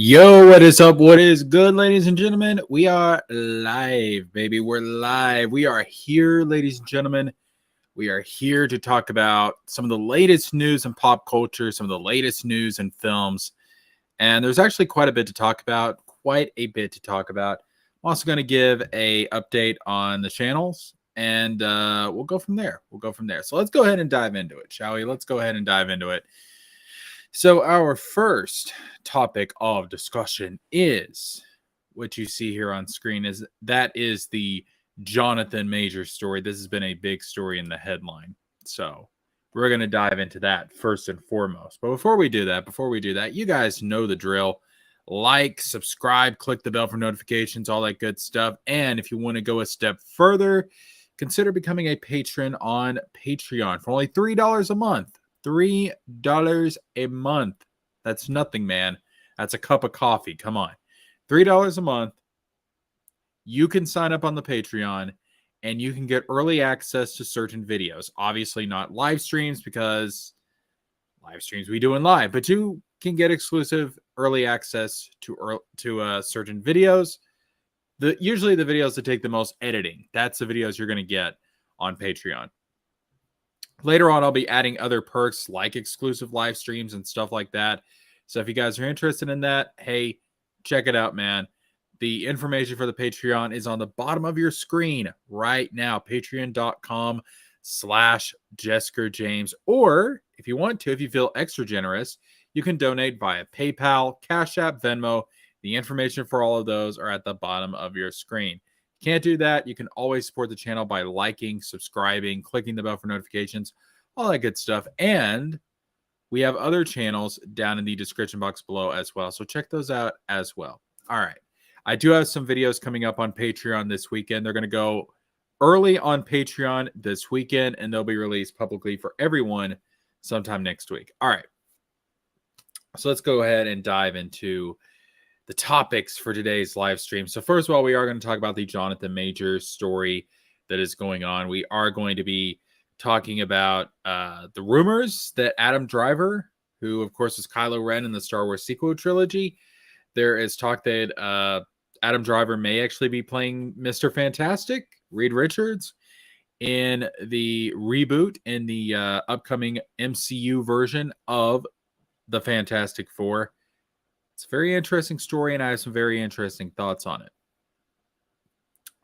Yo, what is up? What is good, ladies and gentlemen? We are live, baby. We're live. We are here, ladies and gentlemen. We are here to talk about some of the latest news in pop culture, some of the latest news in films. And there's actually quite a bit to talk about, I'm also going to give a update on the channels, and we'll go from there. So let's go ahead and dive into it, shall we? Let's go ahead and dive into it. So our first topic of discussion is what you see here on screen. Is the Jonathan Majors story. This has been a big story in the headline. So we're going to dive into that first and foremost. But before we do that, you guys know the drill. Like, subscribe, click the bell for notifications, all that good stuff. And if you want to go a step further, consider becoming a patron on Patreon for only $3 a month. $3 a month. That's nothing, man. That's a cup of coffee. Come on. $3 a month. You can sign up on the Patreon and you can get early access to certain videos. Obviously not live streams, because live streams we do in live, but you can get exclusive early access to certain videos. Usually the videos that take the most editing. That's the videos you're going to get on Patreon. Later on, I'll be adding other perks like exclusive live streams and stuff like that. So if you guys are interested in that, hey, check it out, man. The information for the Patreon is on the bottom of your screen right now. Patreon.com/JeskerJames. Or if you want to, if you feel extra generous, you can donate via PayPal, Cash App, Venmo. The information for all of those are at the bottom of your screen. Can't do that, you can always support the channel by liking, subscribing, clicking the bell for notifications, all that good stuff. And we have other channels down in the description box below as well, so check those out as well. All right, I do have some videos coming up on Patreon this weekend. They're going to go early on Patreon this weekend, and they'll be released publicly for everyone sometime next week. All right, so let's go ahead and dive into the topics for today's live stream. So first of all, we are going to talk about the Jonathan Majors story that is going on. We are going to be talking about the rumors that Adam Driver, who of course is Kylo Ren in the Star Wars sequel trilogy, there is talk that Adam Driver may actually be playing Mr. Fantastic, Reed Richards, in the reboot in the upcoming MCU version of the Fantastic Four. It's a very interesting story, and I have some very interesting thoughts on it.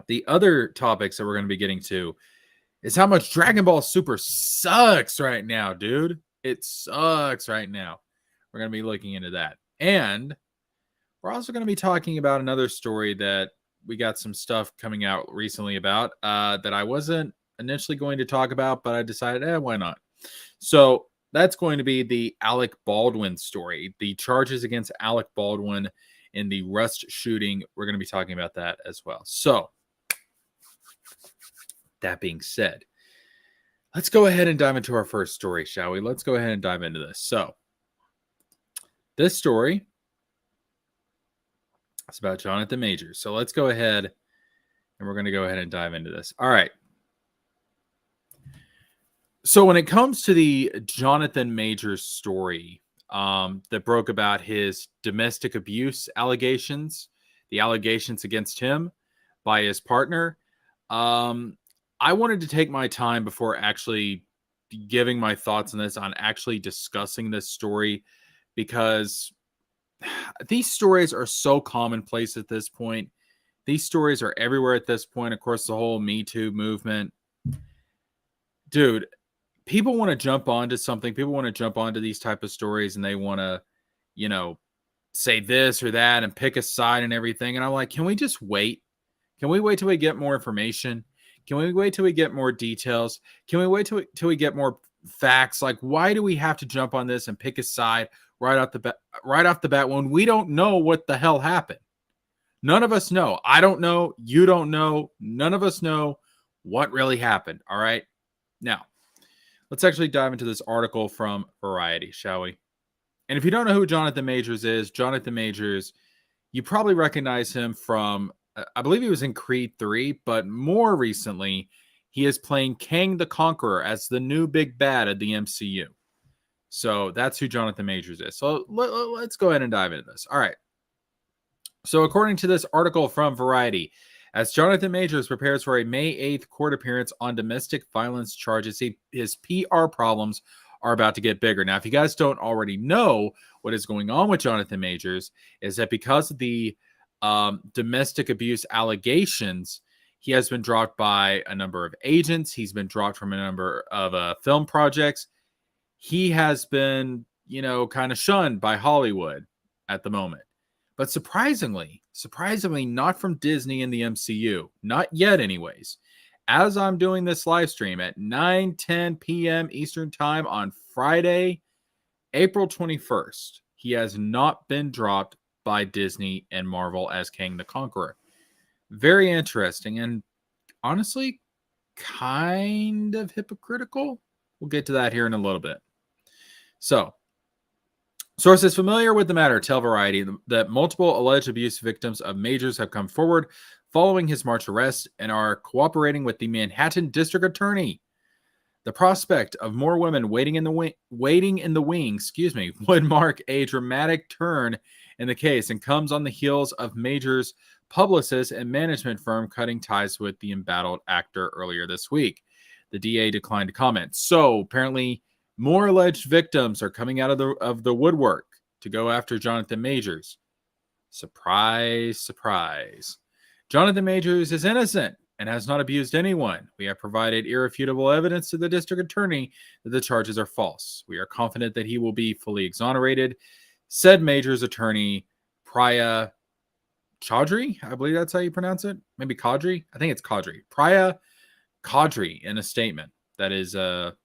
The other topics that we're going to be getting to is how much Dragon Ball Super sucks right now, dude. It sucks right now. We're going to be looking into that. And we're also going to be talking about another story that we got some stuff coming out recently about that I wasn't initially going to talk about, but I decided, why not? So that's going to be the Alec Baldwin story. The charges against Alec Baldwin in the Rust shooting. We're going to be talking about that as well. So, that being said, let's go ahead and dive into our first story, shall we? Let's go ahead and dive into this. So, this story is about Jonathan Majors. So, let's go ahead and we're going to go ahead and dive into this. All right. So when it comes to the Jonathan Majors story that broke about his domestic abuse allegations, the allegations against him by his partner, I wanted to take my time before actually giving my thoughts on this, on actually discussing this story, because these stories are so commonplace at this point. These stories are everywhere at this point. Of course, the whole Me Too movement. Dude, people want to jump onto something. People want to jump onto these type of stories, and they want to, say this or that and pick a side and everything. And I'm like, can we just wait? Can we wait till we get more information? Can we wait till we get more details? Can we wait till we get more facts? Like, why do we have to jump on this and pick a side right off the bat when we don't know what the hell happened? None of us know. I don't know. You don't know. None of us know what really happened. All right. Now, let's actually dive into this article from Variety, shall we? And if you don't know who Jonathan Majors is, Jonathan Majors, you probably recognize him from, I believe he was in Creed 3, but more recently, he is playing Kang the Conqueror as the new big bad of the MCU. So that's who Jonathan Majors is. So let's go ahead and dive into this. All right. So, according to this article from Variety, as Jonathan Majors prepares for a May 8th court appearance on domestic violence charges, his PR problems are about to get bigger. Now, if you guys don't already know what is going on with Jonathan Majors, is that because of the domestic abuse allegations, he has been dropped by a number of agents. He's been dropped from a number of film projects. He has been, kind of shunned by Hollywood at the moment. But surprisingly, not from Disney and the MCU. Not yet, anyways. As I'm doing this live stream at 9:10 p.m. Eastern Time on Friday, April 21st, he has not been dropped by Disney and Marvel as Kang the Conqueror. Very interesting and honestly, kind of hypocritical. We'll get to that here in a little bit. So, sources familiar with the matter tell Variety that multiple alleged abuse victims of Majors have come forward following his March arrest and are cooperating with the Manhattan District Attorney. The prospect of more women waiting in the wings, would mark a dramatic turn in the case and comes on the heels of Majors' publicist and management firm cutting ties with the embattled actor earlier this week. The DA declined to comment. So apparently, more alleged victims are coming out of the woodwork to go after Jonathan Majors. Surprise, surprise. Jonathan Majors is innocent and has not abused anyone. We have provided irrefutable evidence to the district attorney that the charges are false. We are confident that he will be fully exonerated, said Majors attorney Priya Chaudhry. I believe that's how you pronounce it. Maybe Chaudhry. I think it's Chaudhry. Priya Chaudhry in a statement. That is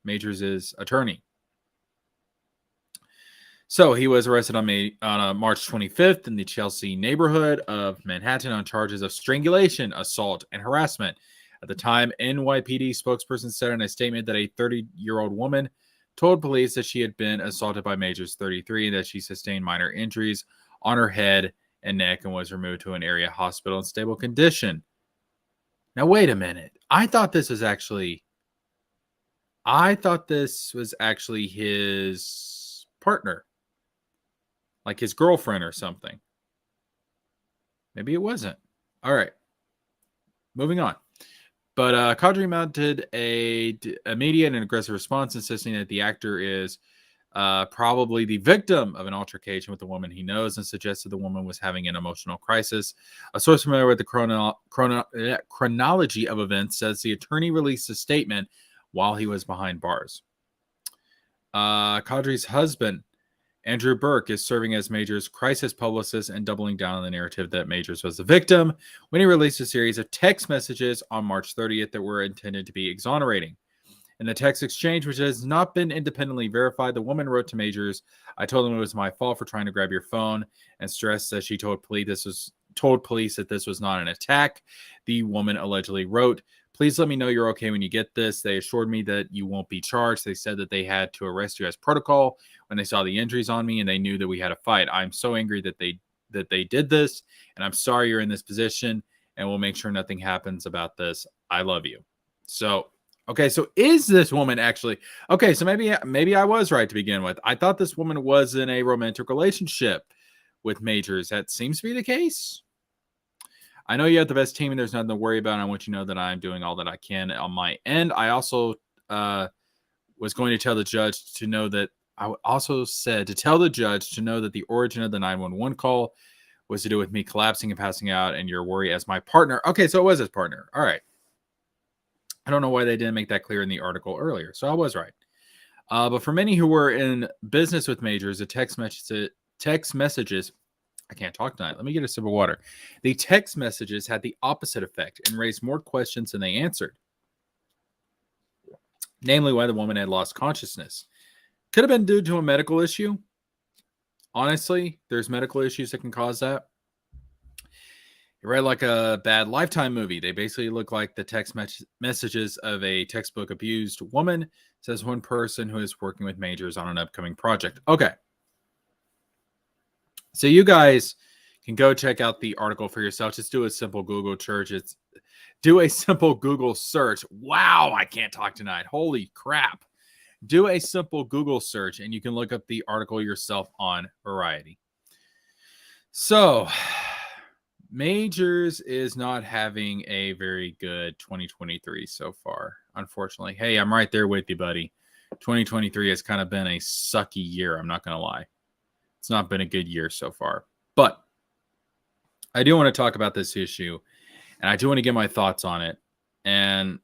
Majors' attorney. So he was arrested on March 25th in the Chelsea neighborhood of Manhattan on charges of strangulation, assault, and harassment. At the time, NYPD spokesperson said in a statement that a 30-year-old woman told police that she had been assaulted by Majors 33 and that she sustained minor injuries on her head and neck and was removed to an area hospital in stable condition. Now, wait a minute. I thought this was actually his partner. Like his girlfriend or something. Maybe it wasn't. All right. Moving on. But Chaudhry mounted a immediate and aggressive response, insisting that the actor is probably the victim of an altercation with a woman he knows and suggested the woman was having an emotional crisis. A source familiar with the chronology of events says the attorney released a statement while he was behind bars. Chaudhry's husband, Andrew Burke, is serving as Majors' crisis publicist and doubling down on the narrative that Majors was the victim when he released a series of text messages on March 30th that were intended to be exonerating. In the text exchange, which has not been independently verified, the woman wrote to Majors, "I told him it was my fault for trying to grab your phone," and stressed that she told police that this was not an attack. The woman allegedly wrote, "Please let me know you're okay when you get this. They assured me that you won't be charged. They said that they had to arrest you as protocol when they saw the injuries on me and they knew that we had a fight. I'm so angry that they did this, and I'm sorry you're in this position, and we'll make sure nothing happens about this. I love you." So, okay, so is this woman actually okay? So maybe I was right to begin with. I thought this woman was in a romantic relationship with Majors. That seems to be the case. I know you have the best team and there's nothing to worry about. I want you to know that I'm doing all that I can on my end. I also was going to tell the judge to know that I also said to tell the judge to know that the origin of the 911 call was to do with me collapsing and passing out and your worry as my partner. Okay, so it was his partner. All right. I don't know why they didn't make that clear in the article earlier. So I was right. But for many who were in business with Majors, the text messages, I can't talk tonight. Let me get a sip of water. The text messages had the opposite effect and raised more questions than they answered. Namely, why the woman had lost consciousness. Could have been due to a medical issue. Honestly, there's medical issues that can cause that. You read like a bad Lifetime movie. They basically look like the text messages of a textbook abused woman, says one person who is working with Majors on an upcoming project. Okay. So you guys can go check out the article for yourself. Just do a simple Google search. Do a simple Google search. Wow, I can't talk tonight. Holy crap. Do a simple Google search and you can look up the article yourself on Variety. So, Majors is not having a very good 2023 so far, unfortunately. Hey, I'm right there with you, buddy. 2023 has kind of been a sucky year. I'm not going to lie. It's not been a good year so far. But I do want to talk about this issue, and I do want to get my thoughts on it and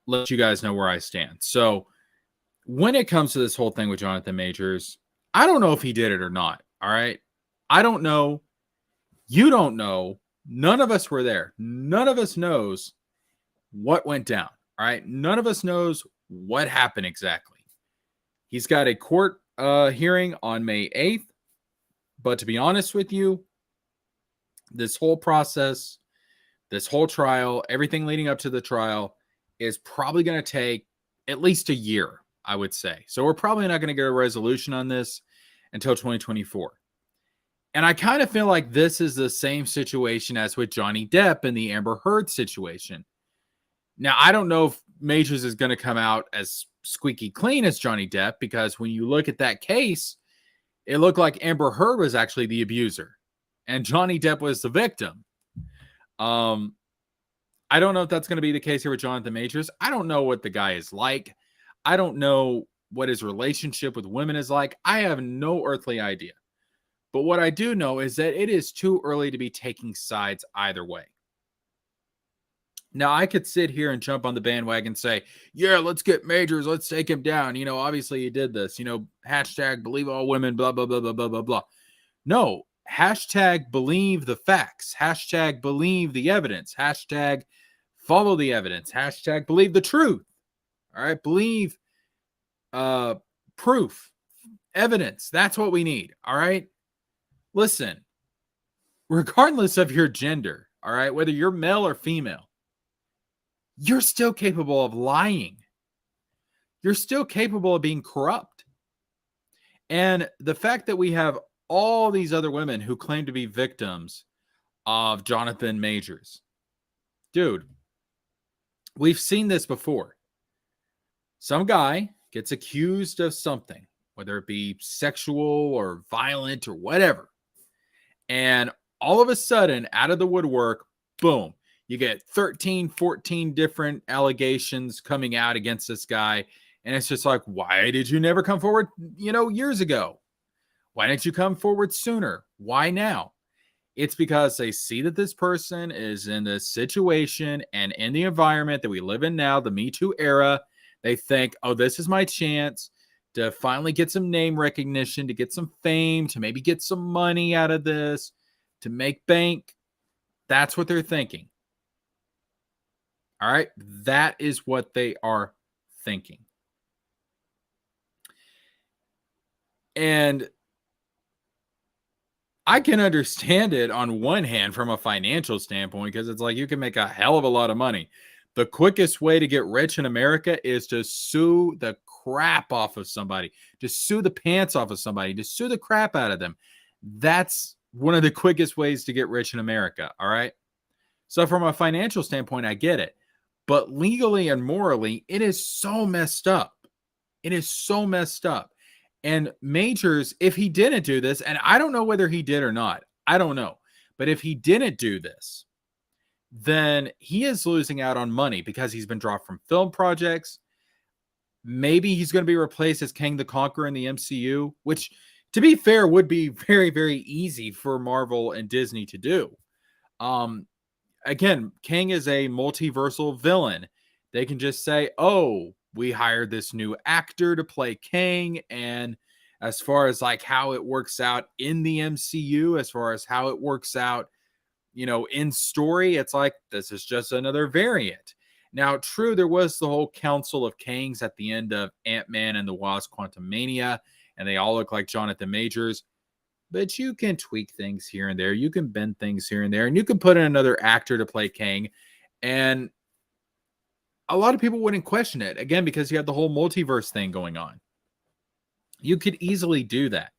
let you guys know where I stand. So, when it comes to this whole thing with Jonathan Majors, I don't know if he did it or not. All right. I don't know. You don't know. None of us were there. None of us knows what went down. All right. None of us knows what happened exactly. He's got a court hearing on May 8th. But to be honest with you, this whole process, this whole trial, everything leading up to the trial is probably going to take at least a year, I would say. So we're probably not going to get a resolution on this until 2024. And I kind of feel like this is the same situation as with Johnny Depp and the Amber Heard situation. Now, I don't know if Majors is going to come out as squeaky clean as Johnny Depp, because when you look at that case, it looked like Amber Heard was actually the abuser and Johnny Depp was the victim. I don't know if that's going to be the case here with Jonathan Majors. I don't know what the guy is like. I don't know what his relationship with women is like. I have no earthly idea. But what I do know is that it is too early to be taking sides either way. Now, I could sit here and jump on the bandwagon and say, yeah, let's get Majors. Let's take him down. You know, obviously he did this. You know, hashtag believe all women, blah, blah, blah, blah, blah, blah, blah. No, hashtag believe the facts. Hashtag believe the evidence. Hashtag follow the evidence. Hashtag believe the truth. All right. Believe proof, evidence. That's what we need. All right. Listen, regardless of your gender, all right, whether you're male or female, you're still capable of lying. You're still capable of being corrupt. And the fact that we have all these other women who claim to be victims of Jonathan Majors, dude, we've seen this before. Some guy gets accused of something, whether it be sexual or violent or whatever. And all of a sudden, out of the woodwork, boom, you get 13, 14 different allegations coming out against this guy. And it's just like, why did you never come forward, years ago? Why didn't you come forward sooner? Why now? It's because they see that this person is in this situation and in the environment that we live in now, the Me Too era. They think, oh, this is my chance to finally get some name recognition, to get some fame, to maybe get some money out of this, to make bank. That's what they're thinking. All right. That is what they are thinking. And I can understand it on one hand from a financial standpoint, because it's like you can make a hell of a lot of money. The quickest way to get rich in America is to sue the crap off of somebody, to sue the pants off of somebody, to sue the crap out of them. That's one of the quickest ways to get rich in America. All right. So from a financial standpoint, I get it. But legally and morally, it is so messed up. It is so messed up. And Majors, if he didn't do this, and I don't know whether he did or not, I don't know. But if he didn't do this, then he is losing out on money because he's been dropped from film projects. Maybe he's going to be replaced as Kang the Conqueror in the MCU, which, to be fair, would be very, very easy for Marvel and Disney to do. Again, Kang is a multiversal villain. They can just say, oh, we hired this new actor to play Kang. And as far as like how it works out in the MCU, as far as how it works out, in story, it's like, this is just another variant. Now, true, there was the whole Council of Kangs at the end of Ant-Man and the Wasp: Quantumania, and they all look like Jonathan Majors. But you can tweak things here and there. You can bend things here and there. And you can put in another actor to play Kang. And a lot of people wouldn't question it. Again, because you have the whole multiverse thing going on. You could easily do that.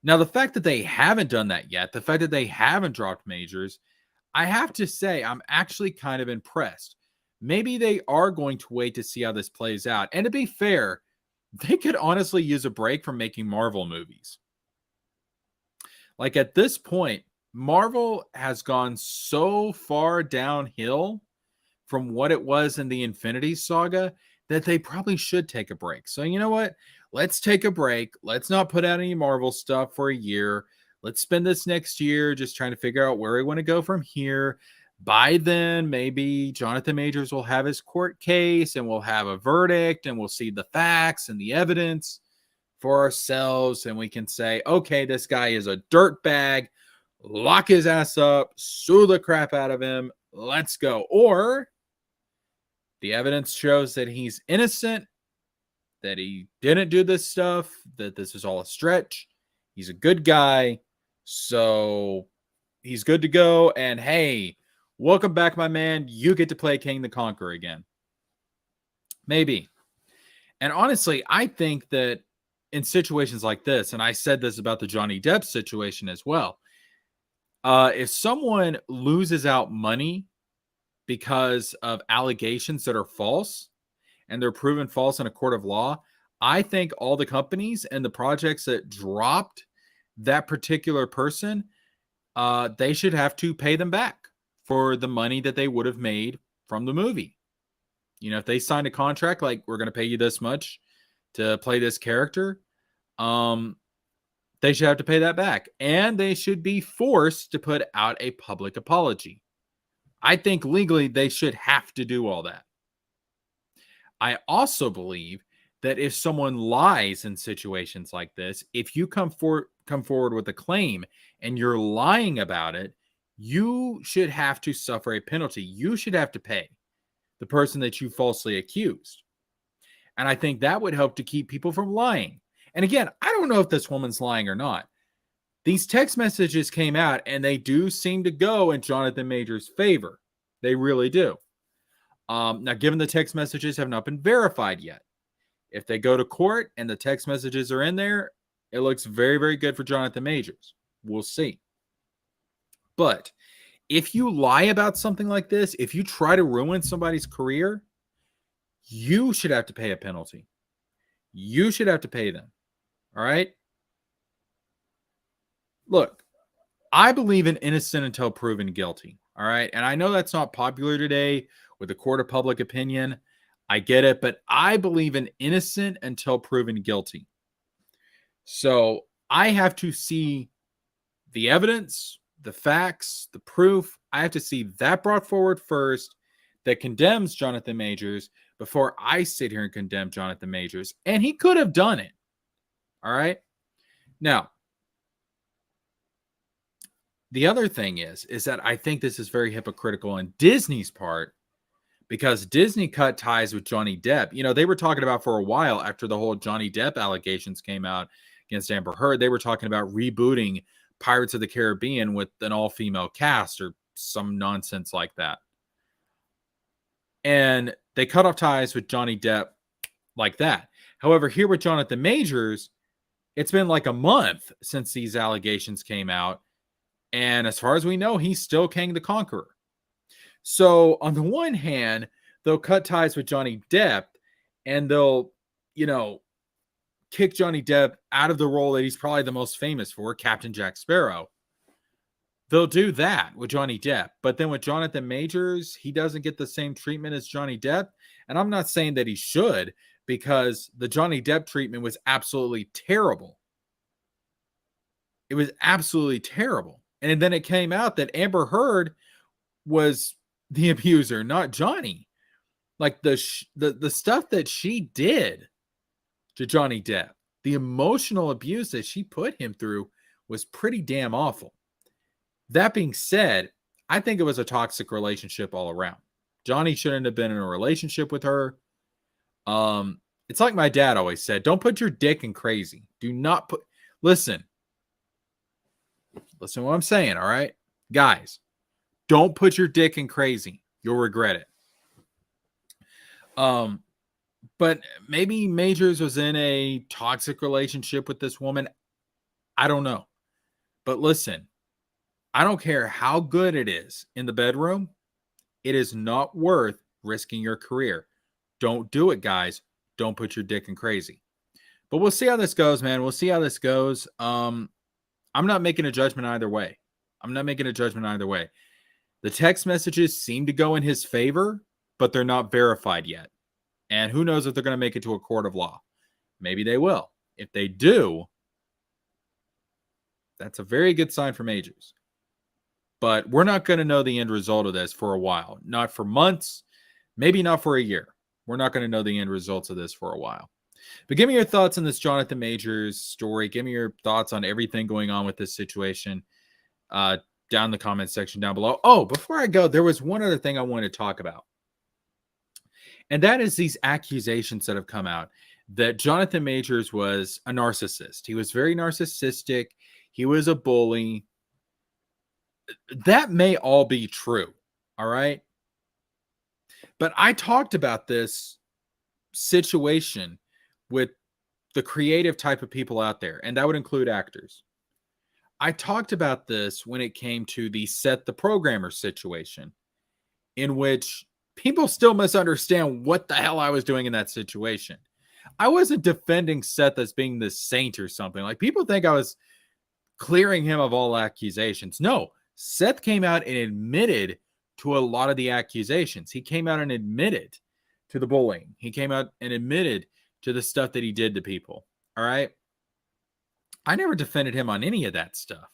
Now, the fact that they haven't done that yet, the fact that they haven't dropped Majors, I have to say, I'm actually kind of impressed. Maybe they are going to wait to see how this plays out. And to be fair, they could honestly use a break from making Marvel movies. Like at this point, Marvel has gone so far downhill from what it was in the Infinity Saga that they probably should take a break. So, you know what? Let's take a break. Let's not put out any Marvel stuff for a year. Let's spend this next year just trying to figure out where we want to go from here. By then, maybe Jonathan Majors will have his court case and we'll have a verdict and we'll see the facts and the evidence for ourselves. And we can say, okay, this guy is a dirtbag. Lock his ass up, sue the crap out of him. Let's go. Or the evidence shows that he's innocent, that he didn't do this stuff, that this is all a stretch. He's a good guy. So he's good to go. And hey, welcome back, my man. You get to play Kang the Conqueror again. Maybe. And honestly, I think that in situations like this, and I said this about the Johnny Depp situation as well, if someone loses out money because of allegations that are false and they're proven false in a court of law, I think all the companies and the projects that dropped that particular person, they should have to pay them back for the money that they would have made from the movie. You know, if they signed a contract like we're going to pay you this much to play this character, they should have to pay that back. And they should be forced to put out a public apology. I think legally they should have to do all that. I also believe that if someone lies in situations like this, if you come forward with a claim and you're lying about it, you should have to suffer a penalty. You should have to pay the person that you falsely accused. And I think that would help to keep people from lying. And again, I don't know if this woman's lying or not. These text messages came out and they do seem to go in Jonathan Majors' favor. They really do. Now, given the text messages have not been verified yet, if they go to court and the text messages are in there, it looks very, very good for Jonathan Majors. We'll see. But if you lie about something like this, if you try to ruin somebody's career, you should have to pay a penalty. You should have to pay them. All right? Look, I believe in innocent until proven guilty. All right? And I know that's not popular today with the court of public opinion. I get it, but I believe in innocent until proven guilty. So I have to see the evidence, the facts, the proof. I have to see that brought forward first that condemns Jonathan Majors before I sit here and condemn Jonathan Majors. And he could have done it. All right? Now, the other thing is that I think this is very hypocritical on Disney's part because Disney cut ties with Johnny Depp. You know, they were talking about for a while after the whole Johnny Depp allegations came out against Amber Heard, they were talking about rebooting Pirates of the Caribbean with an all-female cast or some nonsense like that. And they cut off ties with Johnny Depp like that. However, here with Jonathan Majors, it's been like a month since these allegations came out. And as far as we know, he's still Kang the Conqueror. So on the one hand, they'll cut ties with Johnny Depp and they'll, you know, kick Johnny Depp out of the role that he's probably the most famous for, Captain Jack Sparrow. They'll do that with Johnny Depp. But then with Jonathan Majors, he doesn't get the same treatment as Johnny Depp. And I'm not saying that he should, because the Johnny Depp treatment was absolutely terrible. It was absolutely terrible. And then it came out that Amber Heard was the abuser, not Johnny. Like the stuff that she did to Johnny Depp, the emotional abuse that she put him through was pretty damn awful. That being said, I think it was a toxic relationship all around. Johnny shouldn't have been in a relationship with her. It's like my dad always said, don't put your dick in crazy. Do not put, listen to what I'm saying, all right? Guys, don't put your dick in crazy. You'll regret it. But maybe Majors was in a toxic relationship with this woman. I don't know. But listen, I don't care how good it is in the bedroom. It is not worth risking your career. Don't do it, guys. Don't put your dick in crazy. But we'll see how this goes, man. We'll see how this goes. I'm not making a judgment either way. I'm not making a judgment either way. The text messages seem to go in his favor, but they're not verified yet. And who knows if they're going to make it to a court of law. Maybe they will. If they do, that's a very good sign for majors. But we're not going to know the end result of this for a while. Not for months, maybe not for a year. We're not going to know the end results of this for a while. But give me your thoughts on this Jonathan Majors story. Give me your thoughts on everything going on with this situation down in the comment section down below. Oh, before I go, there was one other thing I wanted to talk about. And that is these accusations that have come out that Jonathan Majors was a narcissist. He was very narcissistic. He was a bully. That may all be true. All right. But I talked about this situation with the creative type of people out there, and that would include actors. I talked about this when it came to the Seth the Programmer situation, in which people still misunderstand what the hell I was doing in that situation. I wasn't defending Seth as being the saint or something. Like, people think I was clearing him of all accusations. No, Seth came out and admitted to a lot of the accusations. He came out and admitted to the bullying. He came out and admitted to the stuff that he did to people. All right. I never defended him on any of that stuff.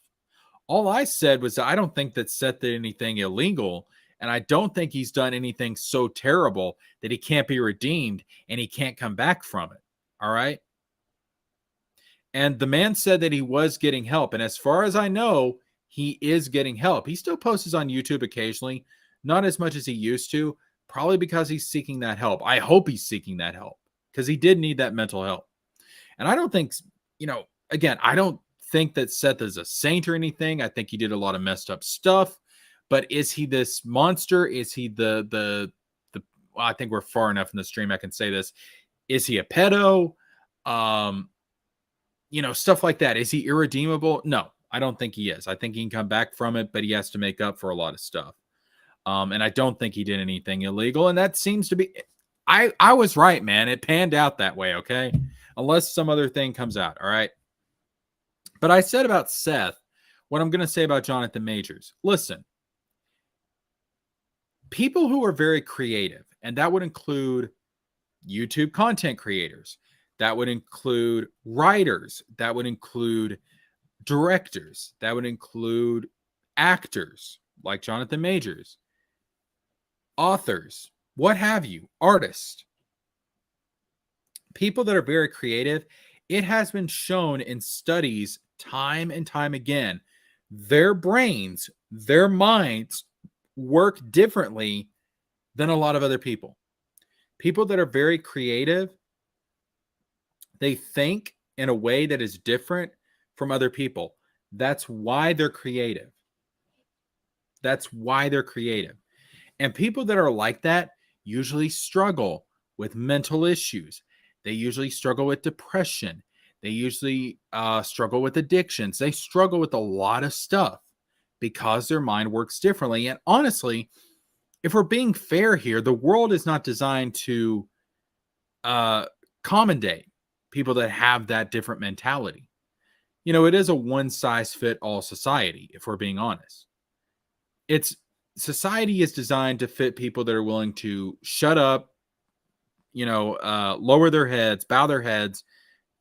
All I said was that I don't think that Seth did anything illegal, and I don't think he's done anything so terrible that he can't be redeemed and he can't come back from it. All right. And the man said that he was getting help. And as far as I know, he is getting help. He still posts on YouTube occasionally, not as much as he used to, probably because he's seeking that help. I hope he's seeking that help because he did need that mental help. And I don't think, again, I don't think that Seth is a saint or anything. I think he did a lot of messed up stuff. But is he this monster? Is he well, I think we're far enough in the stream I can say this. Is he a pedo? Stuff like that. Is he irredeemable? No, I don't think he is. I think he can come back from it, but he has to make up for a lot of stuff. And I don't think he did anything illegal. And that seems to be, I was right, man. It panned out that way, okay? Unless some other thing comes out, all right? But I said about Seth what I'm going to say about Jonathan Majors. Listen, people who are very creative, and that would include YouTube content creators, that would include writers, that would include directors, that would include actors like Jonathan Majors, authors, what have you, artists, people that are very creative. It has been shown in studies time and time again, their brains, their minds work differently than a lot of other people. People that are very creative, they think in a way that is different from other people. That's why they're creative. That's why they're creative. And people that are like that usually struggle with mental issues. They usually struggle with depression. They usually struggle with addictions. They struggle with a lot of stuff because their mind works differently. And honestly, if we're being fair here, the world is not designed to commendate people that have that different mentality. It is a one-size-fit-all society, if we're being honest. Society is designed to fit people that are willing to shut up, lower their heads, bow their heads,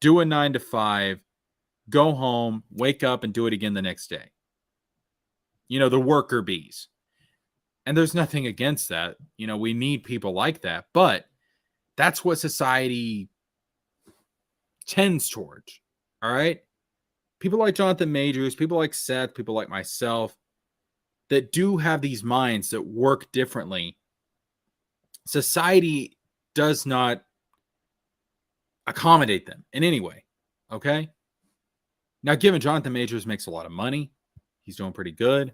do a 9 to 5, go home, wake up, and do it again the next day. The worker bees. And there's nothing against that. We need people like that. But that's what society tends towards. All right? People like Jonathan Majors, people like Seth, people like myself, that do have these minds that work differently. Society does not accommodate them in any way. Okay? Now, given Jonathan Majors makes a lot of money, he's doing pretty good.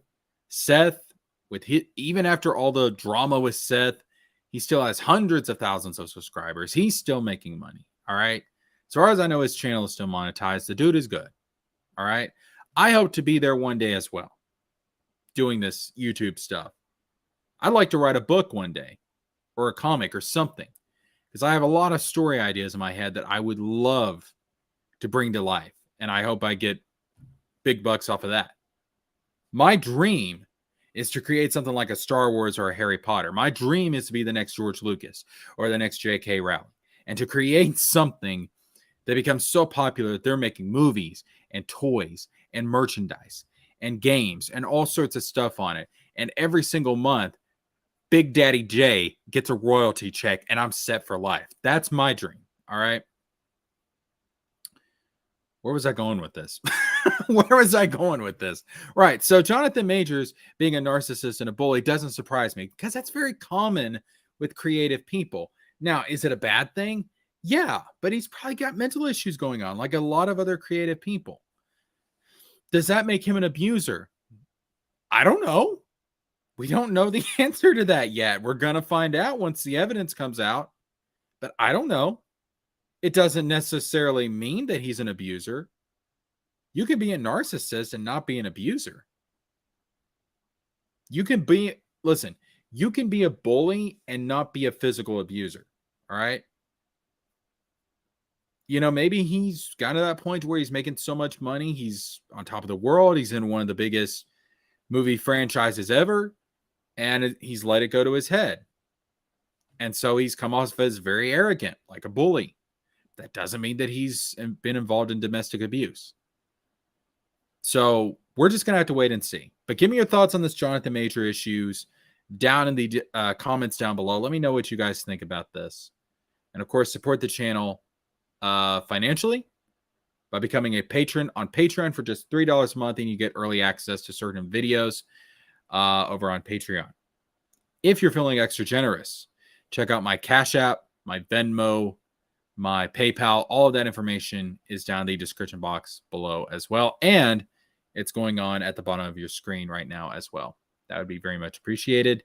Seth, even after all the drama with Seth, he still has hundreds of thousands of subscribers. He's still making money. All right? As far as I know, his channel is still monetized. The dude is good. All right? I hope to be there one day as well, doing this YouTube stuff. I'd like to write a book one day, or a comic or something, because I have a lot of story ideas in my head that I would love to bring to life, and I hope I get big bucks off of that. My dream is to create something like a Star Wars or a Harry Potter. My dream is to be the next George Lucas or the next J.K. Rowling, and to create something that becomes so popular that they're making movies and toys and merchandise and games and all sorts of stuff on it. And every single month, Big Daddy J gets a royalty check and I'm set for life. That's my dream. All right. Where was I going with this? Where was I going with this? Right. So Jonathan Majors being a narcissist and a bully doesn't surprise me because that's very common with creative people. Now, is it a bad thing? Yeah, but he's probably got mental issues going on like a lot of other creative people. Does that make him an abuser? I don't know. We don't know the answer to that yet. We're going to find out once the evidence comes out, but I don't know. It doesn't necessarily mean that he's an abuser. You can be a narcissist and not be an abuser. You can be, listen, you can be a bully and not be a physical abuser. All right. You know, maybe he's gotten to that point where he's making so much money. He's on top of the world. He's in one of the biggest movie franchises ever. And he's let it go to his head. And so he's come off as very arrogant, like a bully. That doesn't mean that he's been involved in domestic abuse. So we're just going to have to wait and see. But give me your thoughts on this Jonathan Major issues down in the comments down below. Let me know what you guys think about this. And of course, support the channel financially by becoming a patron on Patreon for just $3 a month, and you get early access to certain videos over on Patreon. If you're feeling extra generous, check out my Cash App, my Venmo, my PayPal. All of that information is down in the description box below as well. And it's going on at the bottom of your screen right now as well. That would be very much appreciated.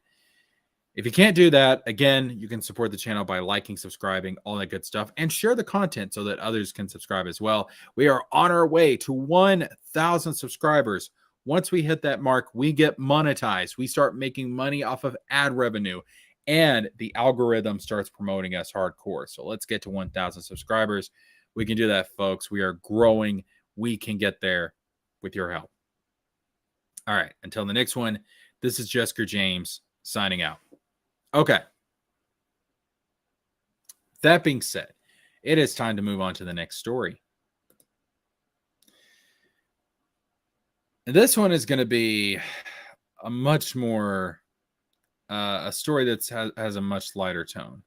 If you can't do that, again, you can support the channel by liking, subscribing, all that good stuff, and share the content so that others can subscribe as well. We are on our way to 1,000 subscribers. Once we hit that mark, we get monetized. We start making money off of ad revenue, and the algorithm starts promoting us hardcore. So let's get to 1,000 subscribers. We can do that, folks. We are growing. We can get there with your help. All right. Until the next one, this is JeskerJames signing out. Okay. That being said, it is time to move on to the next story. And this one is going to be a much more, a story that has a much lighter tone.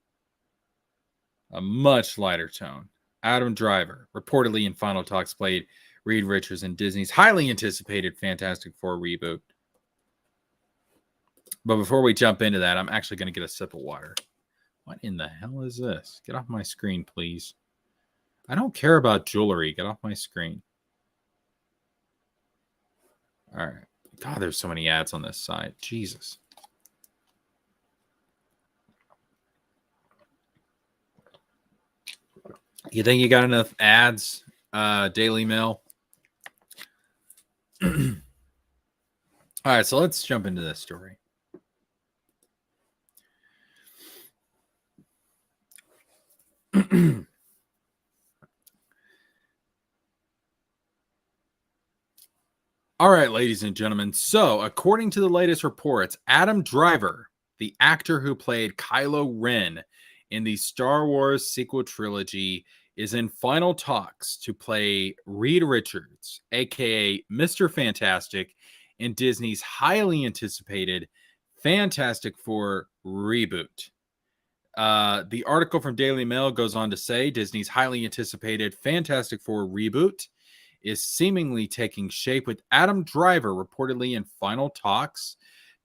A much lighter tone. Adam Driver, reportedly in final talks, played Reed Richards in Disney's highly anticipated Fantastic Four reboot. But before we jump into that, I'm actually going to get a sip of water. What in the hell is this? Get off my screen, please. I don't care about jewelry. Get off my screen. All right. God, there's so many ads on this side. Jesus. You think you got enough ads, Daily Mail? All right, so let's jump into this story. All right, ladies and gentlemen. So, according to the latest reports, Adam Driver, the actor who played Kylo Ren in the Star Wars sequel trilogy, is in final talks to play Reed Richards, aka Mr. Fantastic, in Disney's highly anticipated Fantastic Four reboot. The article from Daily Mail goes on to say Disney's highly anticipated Fantastic Four reboot is seemingly taking shape, with Adam Driver reportedly in final talks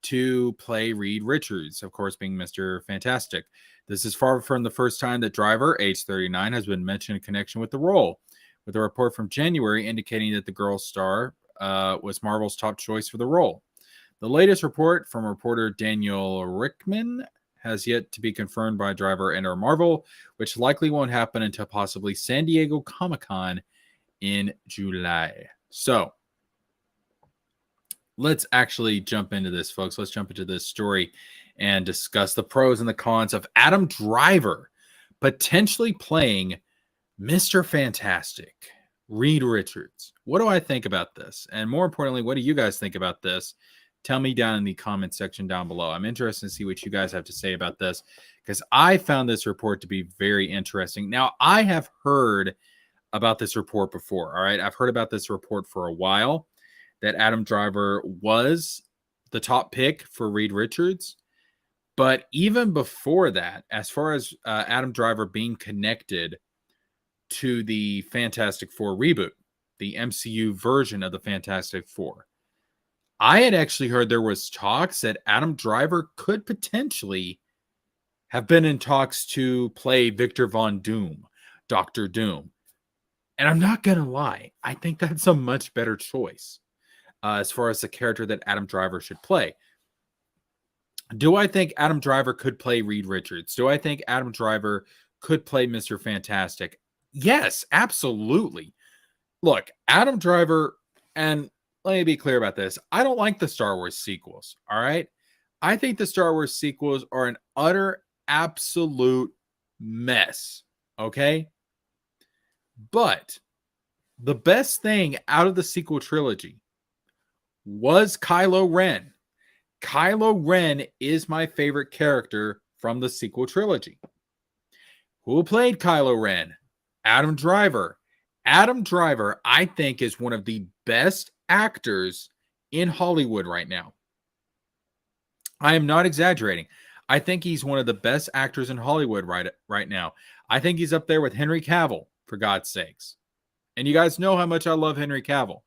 to play Reed Richards, of course, being Mr. Fantastic. This is far from the first time that Driver, age 39, has been mentioned in connection with the role, with a report from January indicating that the girl star was Marvel's top choice for the role. The latest report from reporter Daniel Rickman has yet to be confirmed by Driver and/or Marvel, which likely won't happen until possibly San Diego Comic-Con in July. So let's actually jump into this, folks. Let's jump into this story and discuss the pros and the cons of Adam Driver potentially playing Mr. Fantastic. Reed Richards. What do I think about this? And more importantly, what do you guys think about this? Tell me down in the comment section down below. I'm interested to see what you guys have to say about this because I found this report to be very interesting. Now, I have heard about this report before. All right. I've heard about this report for a while that Adam Driver was the top pick for Reed Richards. But even before that, as far as Adam Driver being connected to the Fantastic Four reboot, the MCU version of the Fantastic Four, I had actually heard there was talks that Adam Driver could potentially have been in talks to play Victor Von Doom, Doctor Doom. And I'm not going to lie, I think that's a much better choice as far as the character that Adam Driver should play. Do I think Adam Driver could play Reed Richards? Do I think Adam Driver could play Mr. Fantastic? Yes, absolutely. Look, Adam Driver, and let me be clear about this. I don't like the Star Wars sequels, all right? I think the Star Wars sequels are an utter, absolute mess, okay? But the best thing out of the sequel trilogy was Kylo Ren. Kylo Ren is my favorite character from the sequel trilogy. Who played Kylo Ren? Adam Driver. Adam Driver, I think, is one of the best actors in Hollywood right now. I am not exaggerating. I think he's one of the best actors in Hollywood right now. I think he's up there with Henry Cavill, for God's sakes. And you guys know how much I love Henry Cavill.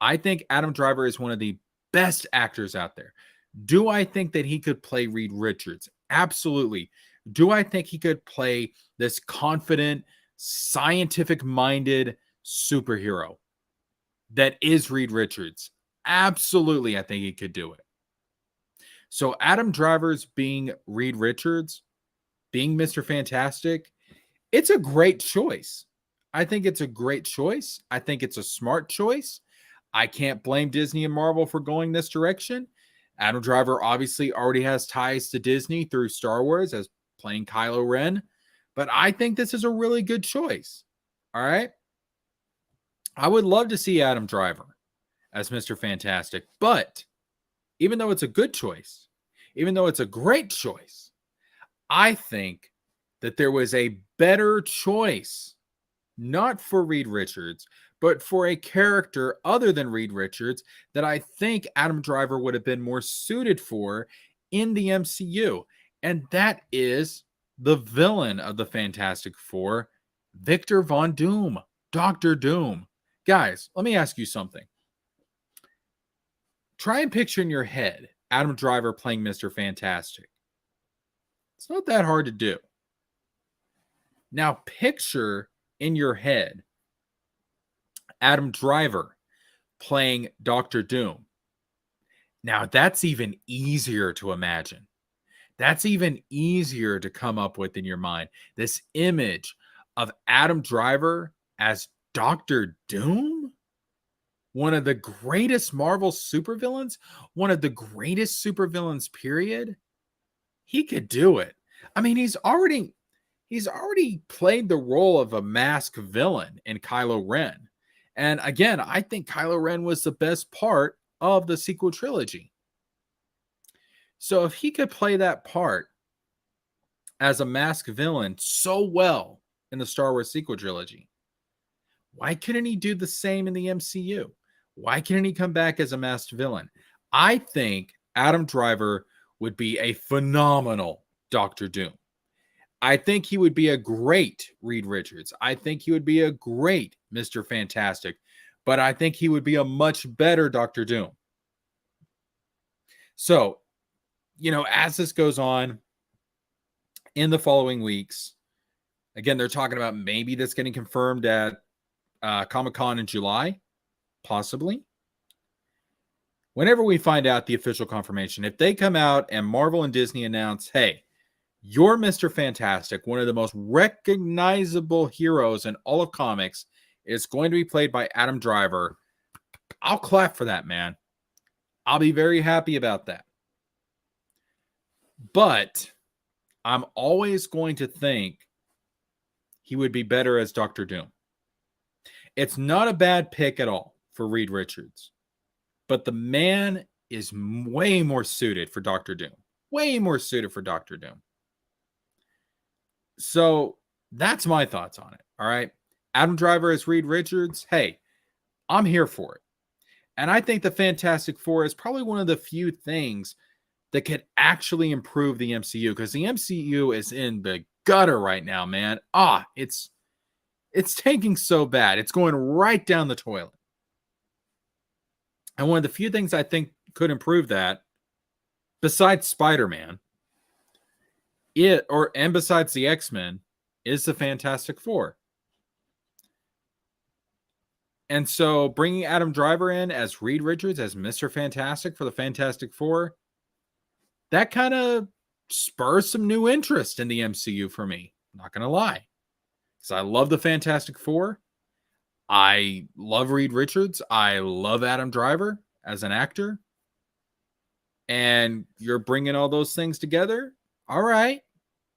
I think Adam Driver is one of the best actors out there. Do I think that he could play Reed Richards? Absolutely. Do I think he could play this confident, scientific-minded superhero that is Reed Richards? Absolutely, I think he could do it. So Adam Driver's being Reed Richards, being Mr. Fantastic, it's a great choice. I think it's a great choice. I think it's a smart choice. I can't blame Disney and Marvel for going this direction. Adam Driver obviously already has ties to Disney through Star Wars as playing Kylo Ren. But I think this is a really good choice. All right. I would love to see Adam Driver as Mr. Fantastic. But even though it's a good choice, even though it's a great choice, I think that there was a better choice, not for Reed Richards, but for a character other than Reed Richards that I think Adam Driver would have been more suited for in the MCU. And that is the villain of the Fantastic Four, Victor Von Doom, Doctor Doom. Guys, let me ask you something. Try and picture in your head Adam Driver playing Mr. Fantastic. It's not that hard to do. Now picture in your head Adam Driver playing Doctor Doom. Now that's even easier to imagine. That's even easier to come up with in your mind. This image of Adam Driver as Doctor Doom, one of the greatest Marvel supervillains, one of the greatest supervillains, period. He could do it. I mean, he's already played the role of a masked villain in Kylo Ren. And again, I think Kylo Ren was the best part of the sequel trilogy. So if he could play that part as a masked villain so well in the Star Wars sequel trilogy, why couldn't he do the same in the MCU? Why couldn't he come back as a masked villain? I think Adam Driver would be a phenomenal Doctor Doom. I think he would be a great Reed Richards. I think he would be a great Mr. Fantastic. But I think he would be a much better Doctor Doom. So, as this goes on in the following weeks, again, they're talking about maybe this getting confirmed at Comic-Con in July, possibly. Whenever we find out the official confirmation, if they come out and Marvel and Disney announce, hey, you're Mr. Fantastic, one of the most recognizable heroes in all of comics, is going to be played by Adam Driver, I'll clap for that, man. I'll be very happy about that. But I'm always going to think he would be better as Doctor Doom. It's not a bad pick at all for Reed Richards, but the man is way more suited for Doctor Doom. Way more suited for Doctor Doom. So that's my thoughts on it. All right. Adam Driver as Reed Richards. Hey, I'm here for it. And I think the Fantastic Four is probably one of the few things that could actually improve the MCU, because the MCU is in the gutter right now, man. It's tanking so bad. It's going right down the toilet. And one of the few things I think could improve that, besides Spider-Man, and besides the X-Men, is the Fantastic Four. And so bringing Adam Driver in as Reed Richards, as Mr. Fantastic for the Fantastic Four, that kind of spurs some new interest in the MCU for me. I'm not going to lie. Because I love the Fantastic Four. I love Reed Richards. I love Adam Driver as an actor. And you're bringing all those things together. All right.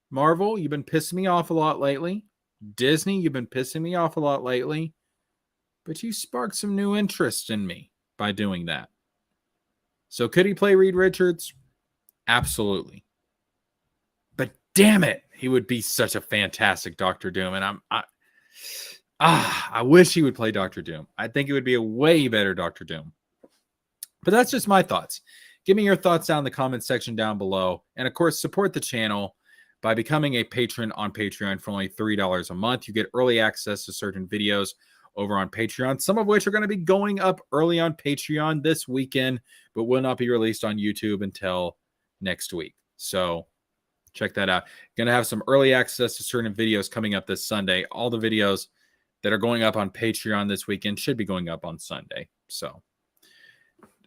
Marvel, you've been pissing me off a lot lately. Disney, you've been pissing me off a lot lately. But you sparked some new interest in me by doing that. So could he play Reed Richards? Absolutely. But damn it, he would be such a fantastic Doctor Doom. And I wish he would play Doctor Doom. I think it would be a way better Doctor Doom. But that's just my thoughts. Give me your thoughts down in the comment section down below. And of course, support the channel by becoming a patron on Patreon for only $3 a month. You get early access to certain videos over on Patreon, some of which are going to be going up early on Patreon this weekend, but will not be released on YouTube until next week. So check that out. Going to have some early access to certain videos coming up this Sunday. All the videos that are going up on Patreon this weekend should be going up on Sunday. So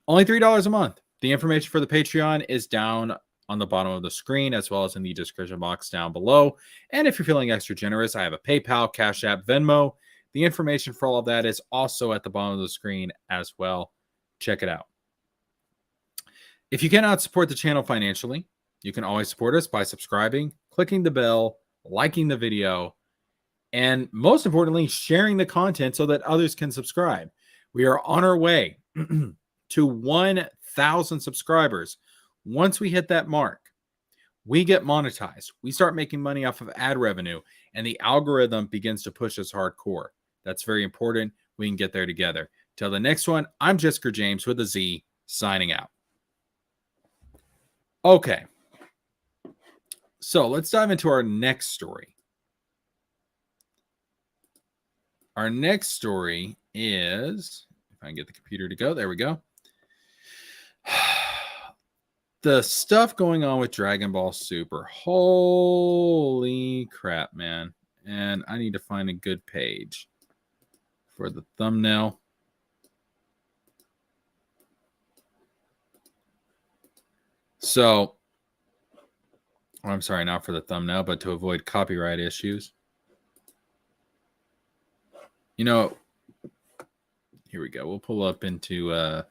only $3 a month. The information for the Patreon is down on the bottom of the screen, as well as in the description box down below. And if you're feeling extra generous, I have a PayPal, Cash App, Venmo. The information for all of that is also at the bottom of the screen as well. Check it out. If you cannot support the channel financially, you can always support us by subscribing, clicking the bell, liking the video, and most importantly, sharing the content so that others can subscribe. We are on our way to 1,000 subscribers. Once we hit that mark, we get monetized. We start making money off of ad revenue, and the algorithm begins to push us hardcore. That's very important. We can get there together. Till the next one, I'm JeskerJames with a Z, signing out. Okay. So let's dive into our next story. Our next story is, if I can get the computer to go, there we go. The stuff going on with Dragon Ball Super. Holy crap, man. And I need to find a good page for the thumbnail. So, I'm sorry, not for the thumbnail, but to avoid copyright issues. You know, here we go. We'll pull up into,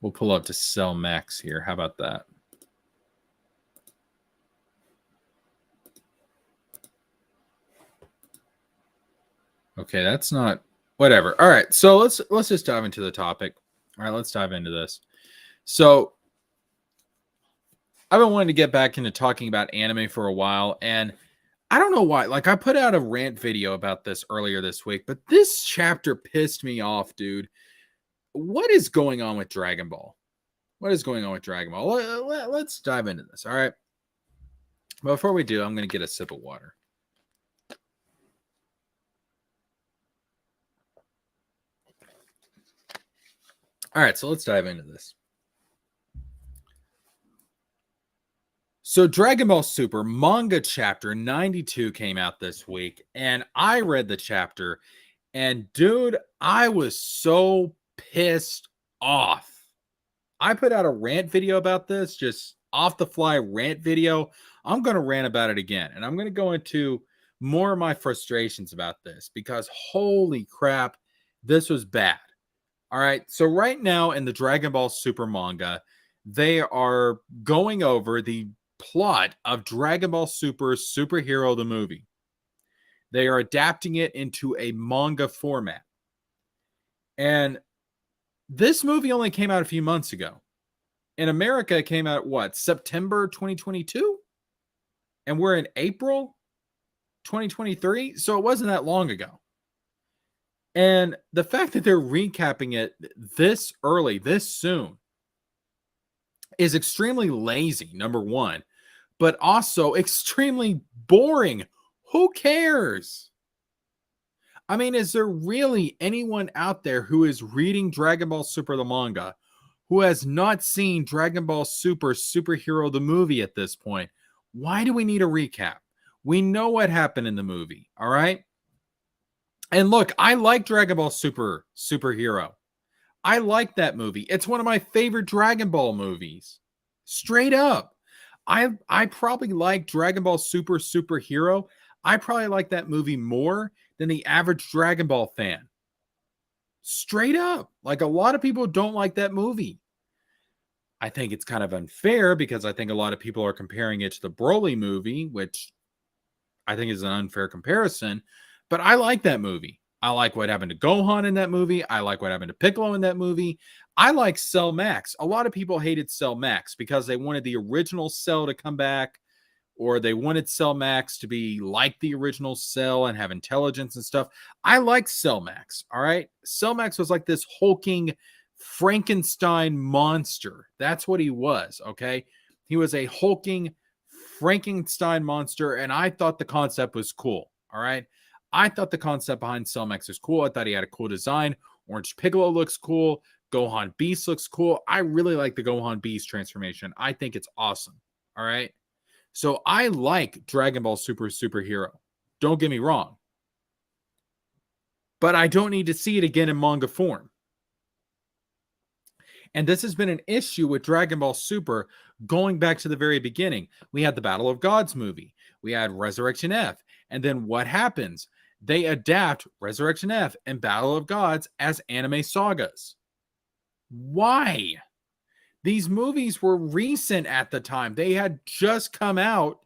we'll pull up to Cell Max here. How about that? Okay, that's not, whatever. All right, so let's just dive into the topic. All right, let's dive into this. So I've been wanting to get back into talking about anime for a while, and I don't know why. Like, I put out a rant video about this earlier this week, but this chapter pissed me off, dude. What is going on with Dragon Ball? What is going on with Dragon Ball? Let's dive into this, all right? But before we do, I'm going to get a sip of water. All right, so let's dive into this. So Dragon Ball Super manga chapter 92 came out this week, and I read the chapter, and dude, I was so pissed off. I put out a rant video about this, just off the fly rant video. I'm going to rant about it again, and I'm going to go into more of my frustrations about this because holy crap, this was bad. All right, so right now in the Dragon Ball Super manga, they are going over the plot of Dragon Ball Super Superhero the movie. They are adapting it into a manga format. And this movie only came out a few months ago. In America, it came out, what, September 2022? And we're in April 2023? So it wasn't that long ago. And the fact that they're recapping it this early, this soon, is extremely lazy, number one, but also extremely boring. Who cares? I mean, is there really anyone out there who is reading Dragon Ball Super the manga who has not seen Dragon Ball Super Superhero the movie at this point? Why do we need a recap? We know what happened in the movie, all right? And look, I like Dragon Ball Super Superhero. I like that movie. It's one of my favorite Dragon Ball movies. Straight up. I probably like Dragon Ball Super Superhero. I probably like that movie more than the average Dragon Ball fan. Straight up. Like, a lot of people don't like that movie. I think it's kind of unfair because I think a lot of people are comparing it to the Broly movie, which I think is an unfair comparison. But I like that movie. I like what happened to Gohan in that movie. I like what happened to Piccolo in that movie. I like Cell Max. A lot of people hated Cell Max because they wanted the original Cell to come back, or they wanted Cell Max to be like the original Cell and have intelligence and stuff. I like Cell Max, all right? Cell Max was like this hulking Frankenstein monster. That's what he was, okay? He was a hulking Frankenstein monster, and I thought the concept was cool, all right? I thought the concept behind Cell Max was cool. I thought he had a cool design. Orange Piccolo looks cool. Gohan Beast looks cool. I really like the Gohan Beast transformation. I think it's awesome. All right. So I like Dragon Ball Super Superhero. Don't get me wrong. But I don't need to see it again in manga form. And this has been an issue with Dragon Ball Super going back to the very beginning. We had the Battle of Gods movie. We had Resurrection F. And then what happens? They adapt Resurrection F and Battle of Gods as anime sagas. Why? These movies were recent at the time. They had just come out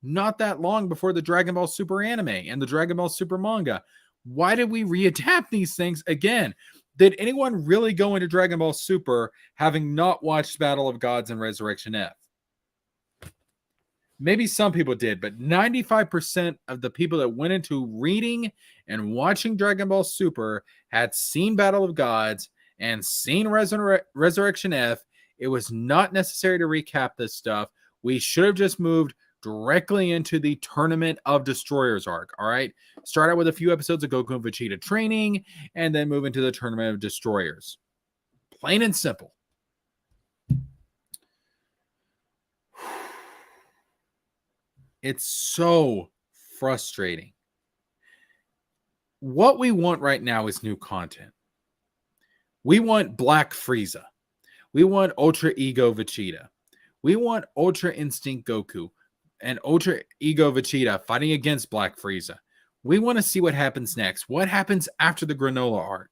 not that long before the Dragon Ball Super anime and the Dragon Ball Super manga. Why did we readapt these things again? Did anyone really go into Dragon Ball Super having not watched Battle of Gods and Resurrection F? Maybe some people did, but 95% of the people that went into reading and watching Dragon Ball Super had seen Battle of Gods and seen Resurrection F. It was not necessary to recap this stuff. We should have just moved directly into the Tournament of Destroyers arc, all right? Start out with a few episodes of Goku and Vegeta training, and then move into the Tournament of Destroyers. Plain and simple. It's so frustrating. What we want right now is new content. We want Black Frieza. We want Ultra Ego Vegeta. We want Ultra Instinct Goku and Ultra Ego Vegeta fighting against Black Frieza. We want to see what happens next. What happens after the Granola arc?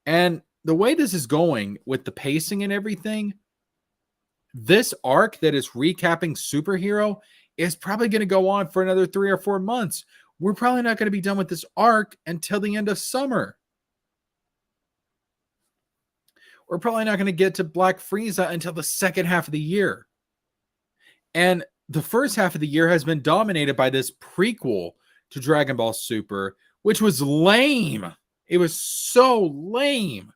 And the way this is going with the pacing and everything, this arc that is recapping Superhero is probably going to go on for another 3 or 4 months. We're probably not going to be done with this arc until the end of summer. We're probably not going to get to Black Frieza until the second half of the year. And the first half of the year has been dominated by this prequel to Dragon Ball Super, which was lame. It was so lame.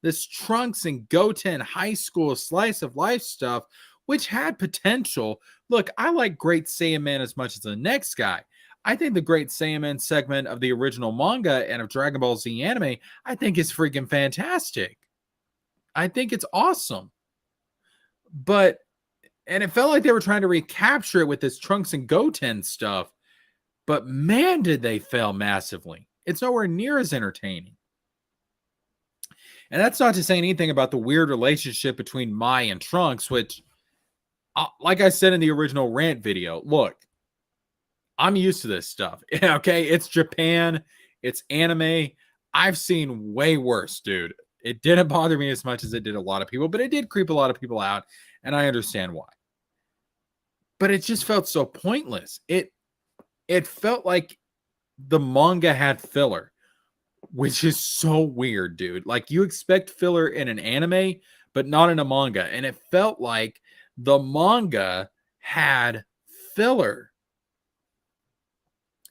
This Trunks and Goten high school slice of life stuff, which had potential. Look, I like Great Saiyaman as much as the next guy. I think the Great Saiyaman segment of the original manga and of Dragon Ball Z anime, I think is freaking fantastic. I think it's awesome. And it felt like they were trying to recapture it with this Trunks and Goten stuff. But man, did they fail massively. It's nowhere near as entertaining. And that's not to say anything about the weird relationship between Mai and Trunks, which, like I said in the original rant video, look, I'm used to this stuff. Okay, it's Japan, it's anime. I've seen way worse, dude. It didn't bother me as much as it did a lot of people, but it did creep a lot of people out, and I understand why. But it just felt so pointless. It felt like the manga had filler, which is so weird, dude. Like, you expect filler in an anime, but not in a manga. And it felt like the manga had filler.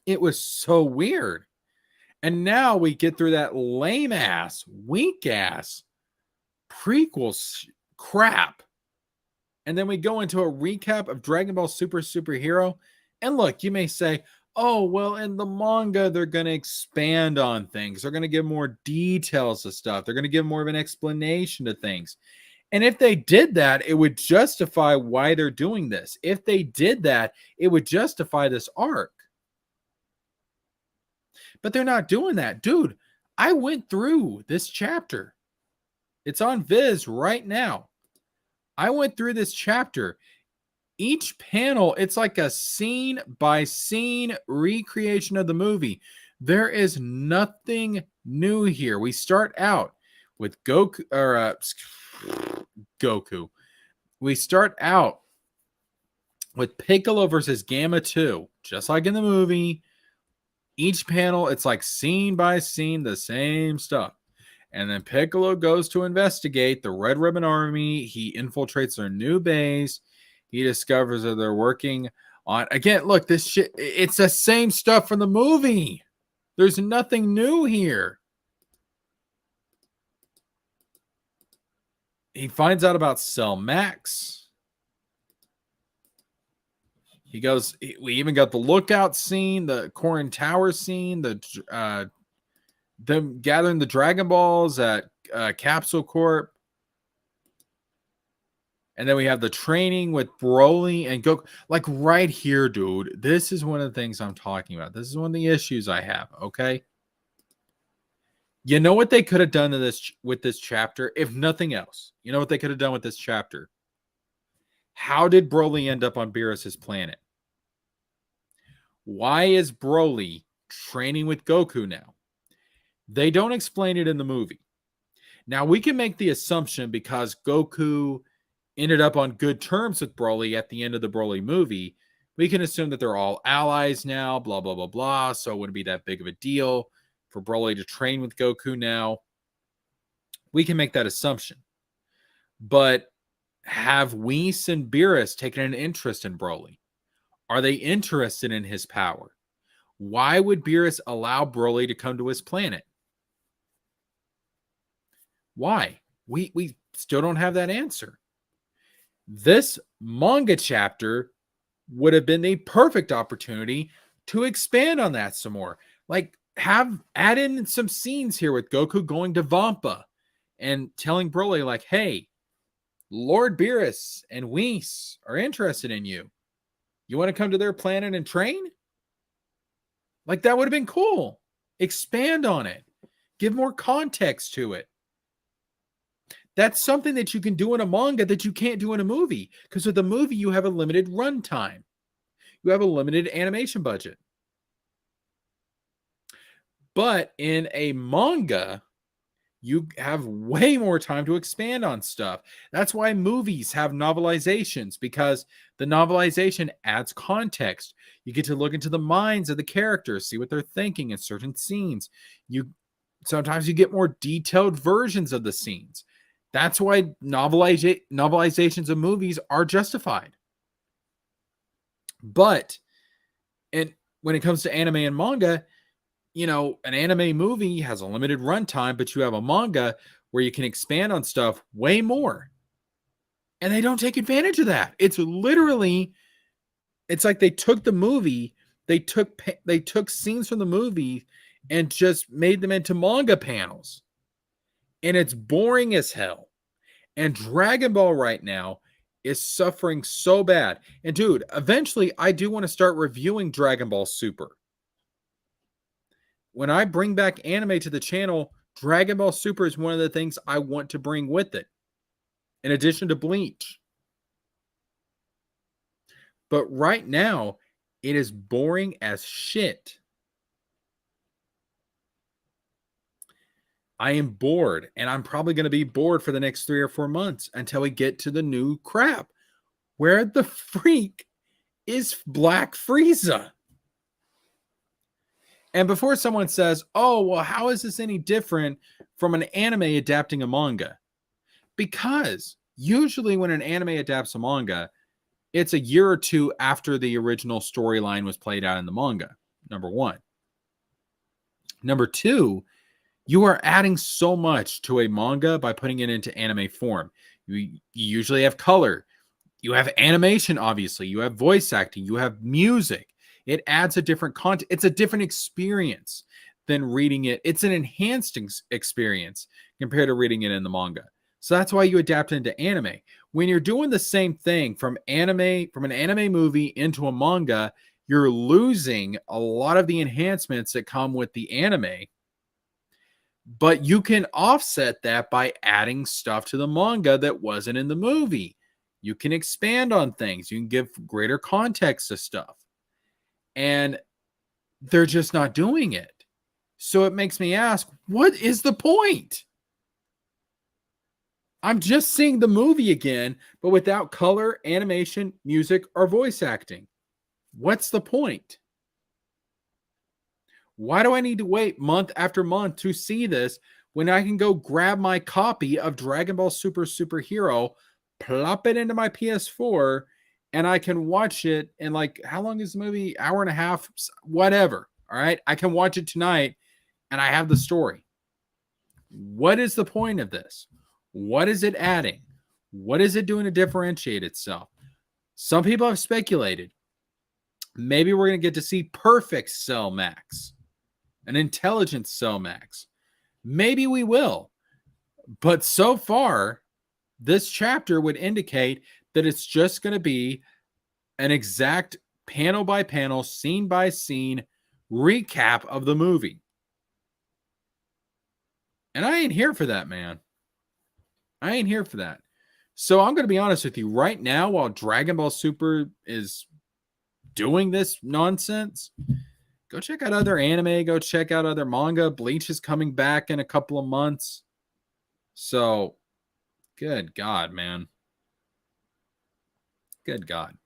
It was so weird. And now we get through that lame ass, weak ass prequel crap. And then we go into a recap of Dragon Ball Super Superhero. And look, you may say, oh, well, in the manga, they're going to expand on things. They're going to give more details to stuff. They're going to give more of an explanation to things. And if they did that, it would justify why they're doing this. If they did that, it would justify this arc. But they're not doing that. Dude, I went through this chapter. It's on Viz right now. I went through this chapter. Each panel, it's like a scene by scene recreation of the movie. There is nothing new here. We start out with Goku. We start out with Piccolo versus Gamma 2, just like in the movie. Each panel, it's like scene by scene, the same stuff. And then Piccolo goes to investigate the Red Ribbon Army. He infiltrates their new base. He discovers that they're working on... Again, look, this shit, it's the same stuff from the movie. There's nothing new here. He finds out about Cell Max. He goes... We even got the lookout scene, the Corrin Tower scene, them gathering the Dragon Balls at Capsule Corp. And then we have the training with Broly and Goku. Like, right here, dude. This is one of the things I'm talking about. This is one of the issues I have, okay? You know what they could have done with this chapter, if nothing else? You know what they could have done with this chapter? How did Broly end up on Beerus's planet? Why is Broly training with Goku now? They don't explain it in the movie. Now, we can make the assumption because Goku ended up on good terms with Broly at the end of the Broly movie, we can assume that they're all allies now, blah, blah, blah, blah. So it wouldn't be that big of a deal for Broly to train with Goku now. We can make that assumption. But have Whis and Beerus taken an interest in Broly? Are they interested in his power? Why would Beerus allow Broly to come to his planet? Why? We still don't have that answer. This manga chapter would have been the perfect opportunity to expand on that some more. Like, add in some scenes here with Goku going to Vampa and telling Broly, like, hey, Lord Beerus and Whis are interested in you. You want to come to their planet and train? Like, that would have been cool. Expand on it. Give more context to it. That's something that you can do in a manga that you can't do in a movie. Because with a movie, you have a limited runtime. You have a limited animation budget. But in a manga, you have way more time to expand on stuff. That's why movies have novelizations, because the novelization adds context. You get to look into the minds of the characters, see what they're thinking in certain scenes. Sometimes you get more detailed versions of the scenes. That's why novelizations of movies are justified. But when it comes to anime and manga, you know, an anime movie has a limited runtime, but you have a manga where you can expand on stuff way more. And they don't take advantage of that. It's like they took the movie, they took scenes from the movie and just made them into manga panels. And it's boring as hell. And Dragon Ball right now is suffering so bad. And dude, eventually I do want to start reviewing Dragon Ball Super. When I bring back anime to the channel, Dragon Ball Super is one of the things I want to bring with it, in addition to Bleach. But right now, it is boring as shit. I am bored, and I'm probably going to be bored for the next 3 or 4 months until we get to the new crap. Where the freak is Black Frieza? And before someone says, oh, well, how is this any different from an anime adapting a manga? Because usually when an anime adapts a manga, it's a year or two after the original storyline was played out in the manga, number one. Number two, you are adding so much to a manga by putting it into anime form. You usually have color, you have animation, obviously, you have voice acting, you have music. It adds a different content. It's a different experience than reading it. It's an enhanced experience compared to reading it in the manga. So that's why you adapt into anime. When you're doing the same thing from an anime movie into a manga, you're losing a lot of the enhancements that come with the anime. But you can offset that by adding stuff to the manga that wasn't in the movie. You can expand on things. You can give greater context to stuff. And they're just not doing it. So it makes me ask, what is the point? I'm just seeing the movie again, but without color, animation, music, or voice acting. What's the point? Why do I need to wait month after month to see this when I can go grab my copy of Dragon Ball Super Superhero, plop it into my PS4, and I can watch it in, like, how long is the movie? Hour and a half, whatever. All right. I can watch it tonight and I have the story. What is the point of this? What is it adding? What is it doing to differentiate itself? Some people have speculated maybe we're going to get to see perfect Cell Max, an intelligent Cell Max. Maybe we will. But so far, this chapter would indicate that it's just going to be an exact panel by panel, scene by scene recap of the movie. And I ain't here for that, man. I ain't here for that. So I'm going to be honest with you. Right now, while Dragon Ball Super is doing this nonsense, go check out other anime. Go check out other manga. Bleach is coming back in a couple of months. So, good God, man. Good God.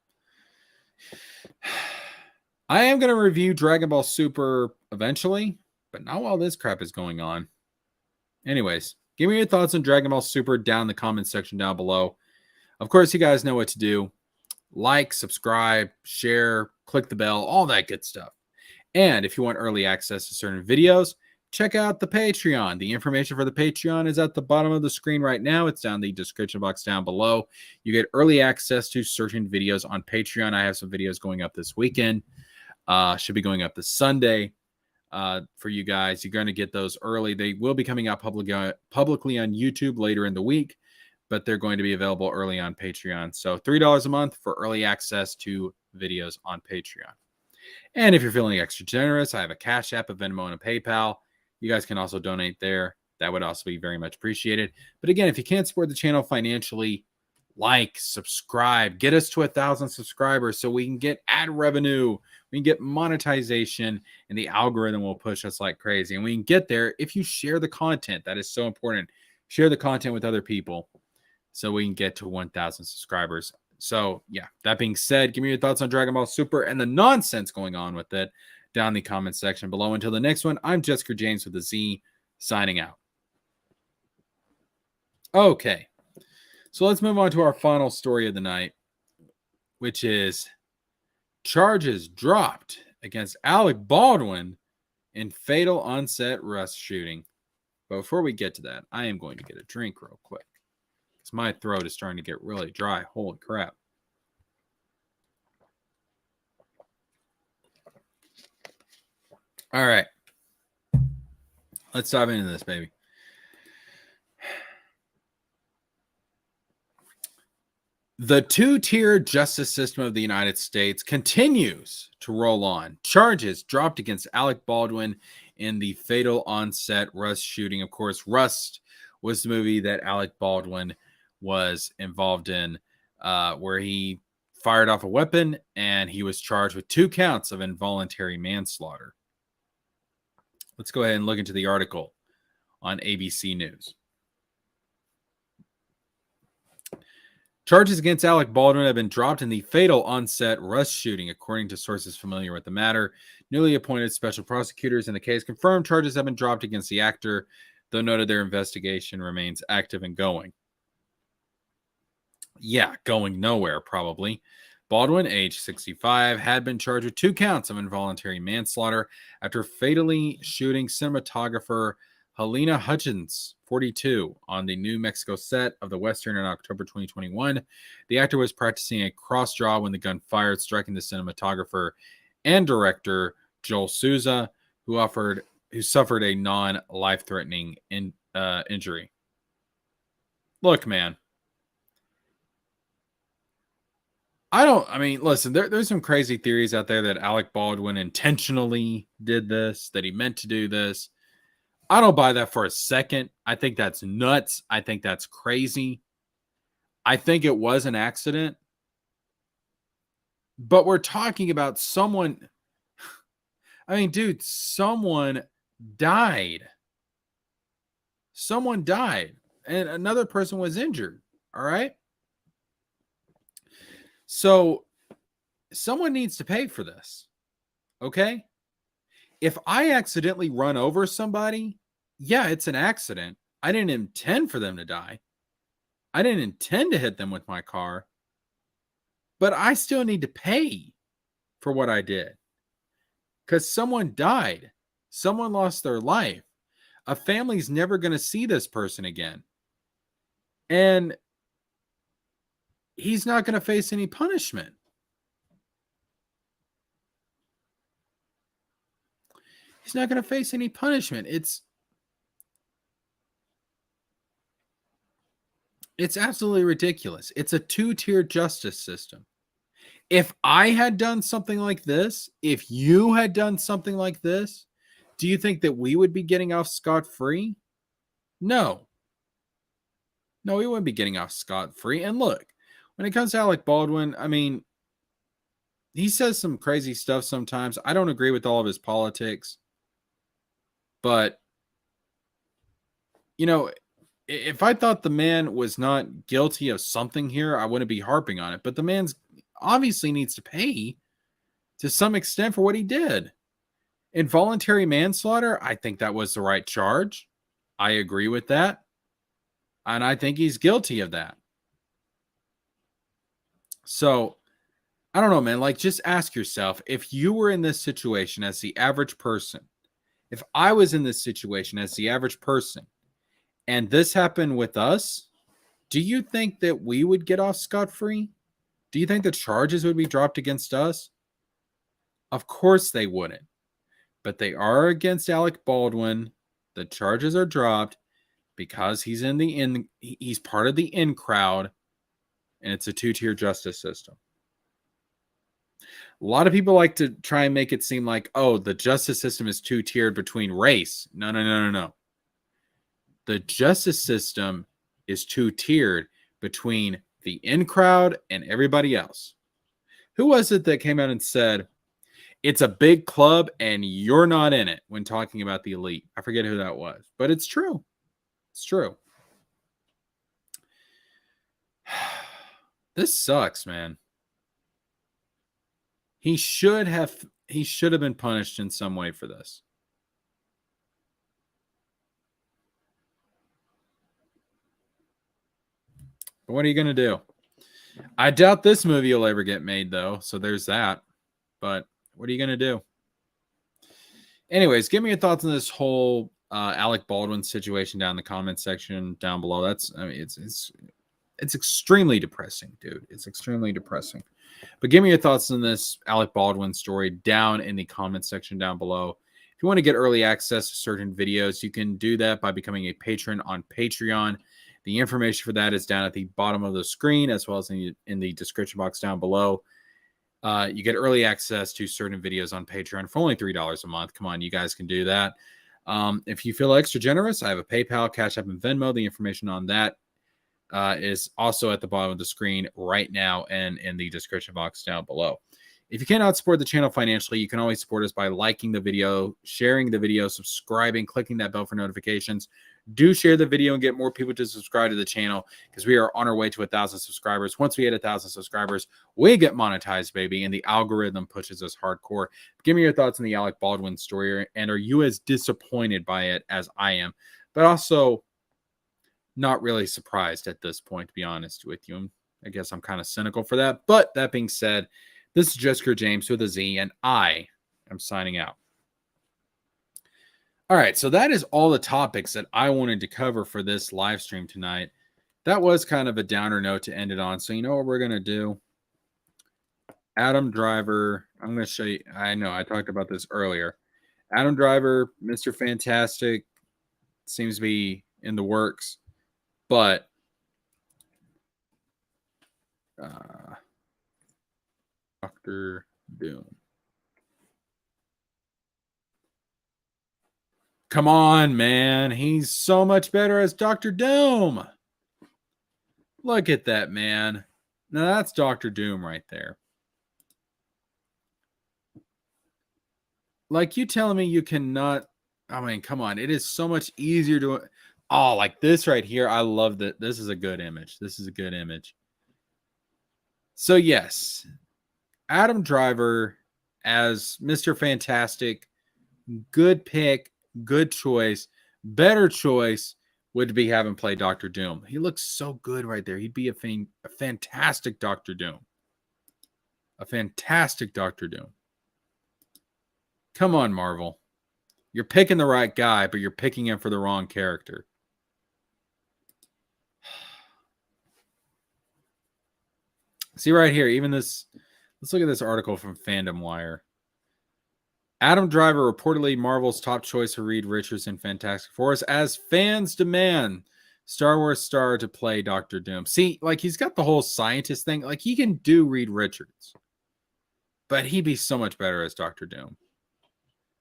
I am going to review Dragon Ball Super eventually, but not while this crap is going on. Anyways, give me your thoughts on Dragon Ball Super down in the comments section down below. Of course, you guys know what to do. Like, subscribe, share, click the bell, all that good stuff. And if you want early access to certain videos, check out the Patreon. The information for the Patreon is at the bottom of the screen right now. It's down the description box down below. You get early access to certain videos on Patreon. I have some videos going up this weekend. Should be going up this Sunday for you guys. You're going to get those early. They will be coming out publicly on YouTube later in the week, but they're going to be available early on Patreon. So $3 a month for early access to videos on Patreon. And if you're feeling extra generous, I have a Cash App, a Venmo, and a PayPal. You guys can also donate there. That would also be very much appreciated. But again, if you can't support the channel financially, like, subscribe, get us to 1,000 subscribers so we can get ad revenue, we can get monetization, and the algorithm will push us like crazy. And we can get there if you share the content. That is so important. Share the content with other people so we can get to 1,000 subscribers. So, yeah, that being said, give me your thoughts on Dragon Ball Super and the nonsense going on with it down in the comment section below. Until the next one, I'm JeskerJames with a Z, signing out. Okay, so let's move on to our final story of the night, which is charges dropped against Alec Baldwin in fatal on-set Rust shooting. But before we get to that, I am going to get a drink real quick, because my throat is starting to get really dry. Holy crap. All right. Let's dive into this, baby. The two-tier justice system of the United States continues to roll on. Charges dropped against Alec Baldwin in the fatal on-set Rust shooting. Of course, Rust was the movie that Alec Baldwin was involved in, where he fired off a weapon and he was charged with 2 counts of involuntary manslaughter. Let's go ahead and look into the article on ABC News. Charges against Alec Baldwin have been dropped in the fatal on-set Rush shooting, according to sources familiar with the matter. Newly appointed special prosecutors in the case confirmed charges have been dropped against the actor, though noted their investigation remains active and going. Yeah, going nowhere, probably. Baldwin, age 65, had been charged with 2 counts of involuntary manslaughter after fatally shooting cinematographer Helena Hutchins, 42, on the New Mexico set of The Western in October 2021. The actor was practicing a cross draw when the gun fired, striking the cinematographer and director Joel Souza, who suffered a non-life-threatening injury. Look, man. Listen, there's some crazy theories out there that Alec Baldwin intentionally did this, that he meant to do this. I don't buy that for a second. I think that's nuts. I think that's crazy. I think it was an accident. But we're talking about someone. I mean, dude, someone died. Someone died. And another person was injured. All right. So someone needs to pay for this. Okay. If I accidentally run over somebody, yeah, it's an accident. I didn't intend for them to die. I didn't intend to hit them with my car. But I still need to pay for what I did. Because someone died. Someone lost their life. A family's never going to see this person again. And he's not going to face any punishment. He's not going to face any punishment. It's absolutely ridiculous. It's a 2-tier justice system. If I had done something like this, if you had done something like this, do you think that we would be getting off scot-free? No. No, we wouldn't be getting off scot-free. And look, when it comes to Alec Baldwin, I mean, he says some crazy stuff sometimes. I don't agree with all of his politics. But, you know, if I thought the man was not guilty of something here, I wouldn't be harping on it. But the man's obviously needs to pay to some extent for what he did. Involuntary manslaughter, I think that was the right charge. I agree with that. And I think he's guilty of that. So, I don't know, man. Like, just ask yourself, if you were in this situation as the average person, if I was in this situation as the average person, and this happened with us, do you think that we would get off scot-free? Do you think the charges would be dropped against us? Of course they wouldn't. But they are against Alec Baldwin. The charges are dropped because he's he's part of the in crowd, and it's a 2-tier justice system. A lot of people like to try and make it seem like, oh, the justice system is 2-tiered between race. No. The justice system is 2-tiered between the in crowd and everybody else. Who was it that came out and said, it's a big club and you're not in it when talking about the elite? I forget who that was, but it's true. It's true. This sucks, man. He should have been punished in some way for this. But what are you going to do? I doubt this movie will ever get made, though. So there's that. But what are you going to do? Anyways, give me your thoughts on this whole Alec Baldwin situation down in the comment section down below. It's extremely depressing, dude. It's extremely depressing. But give me your thoughts on this Alec Baldwin story down in the comment section down below. If you want to get early access to certain videos, you can do that by becoming a patron on Patreon. The information for that is down at the bottom of the screen, as well as in the description box down below. You get early access to certain videos on Patreon for only $3 a month. Come on, you guys can do that. If you feel extra generous, I have a PayPal, Cash App, and Venmo. The information on that is also at the bottom of the screen right now and in the description box down below. If you cannot support the channel financially, you can always support us by liking the video, sharing the video, subscribing, clicking that bell for notifications. Do share the video and get more people to subscribe to the channel because we are on our way to 1,000 subscribers. Once we hit 1,000 subscribers, we get monetized, baby, and the algorithm pushes us hardcore. Give me your thoughts on the Alec Baldwin story, and are you as disappointed by it as I am? But also not really surprised at this point, to be honest with you. I guess I'm kind of cynical for that. But that being said, this is JeskerJames with a Z, and I am signing out. All right, so that is all the topics that I wanted to cover for this live stream tonight. That was kind of a downer note to end it on. So you know what we're going to do? Adam Driver, I'm going to show you. I know I talked about this earlier. Adam Driver, Mr. Fantastic, seems to be in the works, but Dr. Doom. Come on, man. He's so much better as Dr. Doom. Look at that, man. Now that's Dr. Doom right there. Like, you telling me you cannot... I mean, come on. It is so much easier to... Oh, like this right here. I love that. This is a good image. This is a good image. So, yes. Adam Driver as Mr. Fantastic. Good pick. Good choice. Better choice would be having played Dr. Doom. He looks so good right there. He'd be a fantastic Dr. Doom. A fantastic Dr. Doom. Come on, Marvel. You're picking the right guy, but you're picking him for the wrong character. See right here, even this, let's look at this article from Fandom Wire. Adam Driver, reportedly Marvel's top choice for Reed Richards in Fantastic Four, as fans demand Star Wars star to play Dr. Doom. See, like, he's got the whole scientist thing. Like, he can do Reed Richards, but he'd be so much better as Dr. Doom.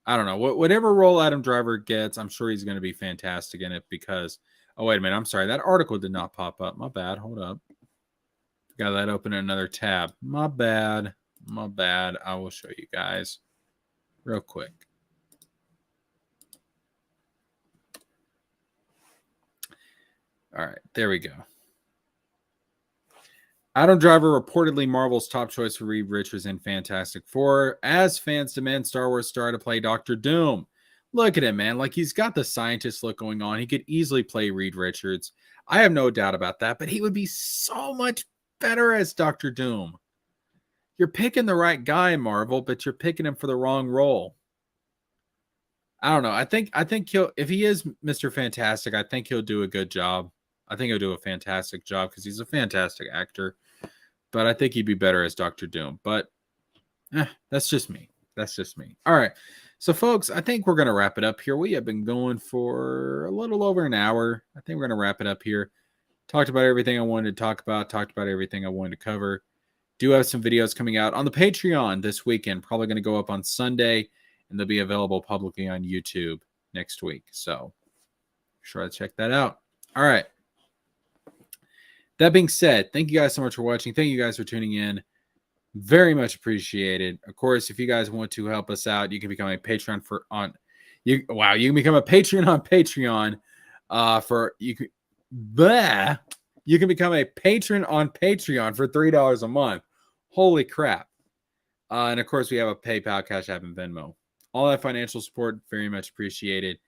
I don't know. Whatever role Adam Driver gets, I'm sure he's going to be fantastic in it because... Oh, wait a minute. I'm sorry. That article did not pop up. My bad. Hold up. Got that open in another tab. My bad. My bad. I will show you guys real quick. All right. There we go. Adam Driver, reportedly Marvel's top choice for Reed Richards in Fantastic Four, as fans demand Star Wars star to play Dr. Doom. Look at him, man. Like, he's got the scientist look going on. He could easily play Reed Richards. I have no doubt about that, but he would be so much better as Dr. Doom. You're picking the right guy, Marvel, but you're picking him for the wrong role. I don't know. I think he'll, if he is Mr. Fantastic, I think he'll do a good job. I think he'll do a fantastic job because he's a fantastic actor. But I think he'd be better as Dr. Doom. But that's just me. That's just me. All right. So, folks, I think we're going to wrap it up here. We have been going for a little over an hour. I think we're going to wrap it up here. Talked about everything I wanted to talk about. Talked about everything I wanted to cover. Do have some videos coming out on the Patreon this weekend. Probably going to go up on Sunday. And they'll be available publicly on YouTube next week. So, be sure to check that out. All right. That being said, thank you guys so much for watching. Thank you guys for tuning in. Very much appreciated. Of course, if you guys want to help us out, you can become a Patreon you can become a patron on Patreon. You can become a patron on Patreon for $3 a month. Holy crap. And of course, we have a PayPal, Cash App, and Venmo. All that financial support, very much appreciated.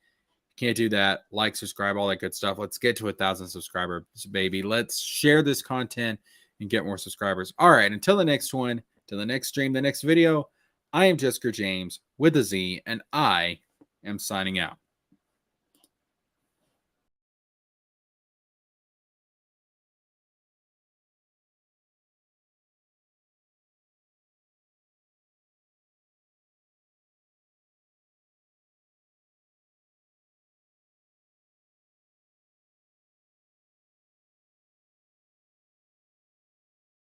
Can't do that. Like, subscribe, all that good stuff. Let's get to 1,000 subscribers, baby. Let's share this content and get more subscribers. All right, until the next one, till the next stream, the next video, I am JeskerJames with a Z, and I am signing out.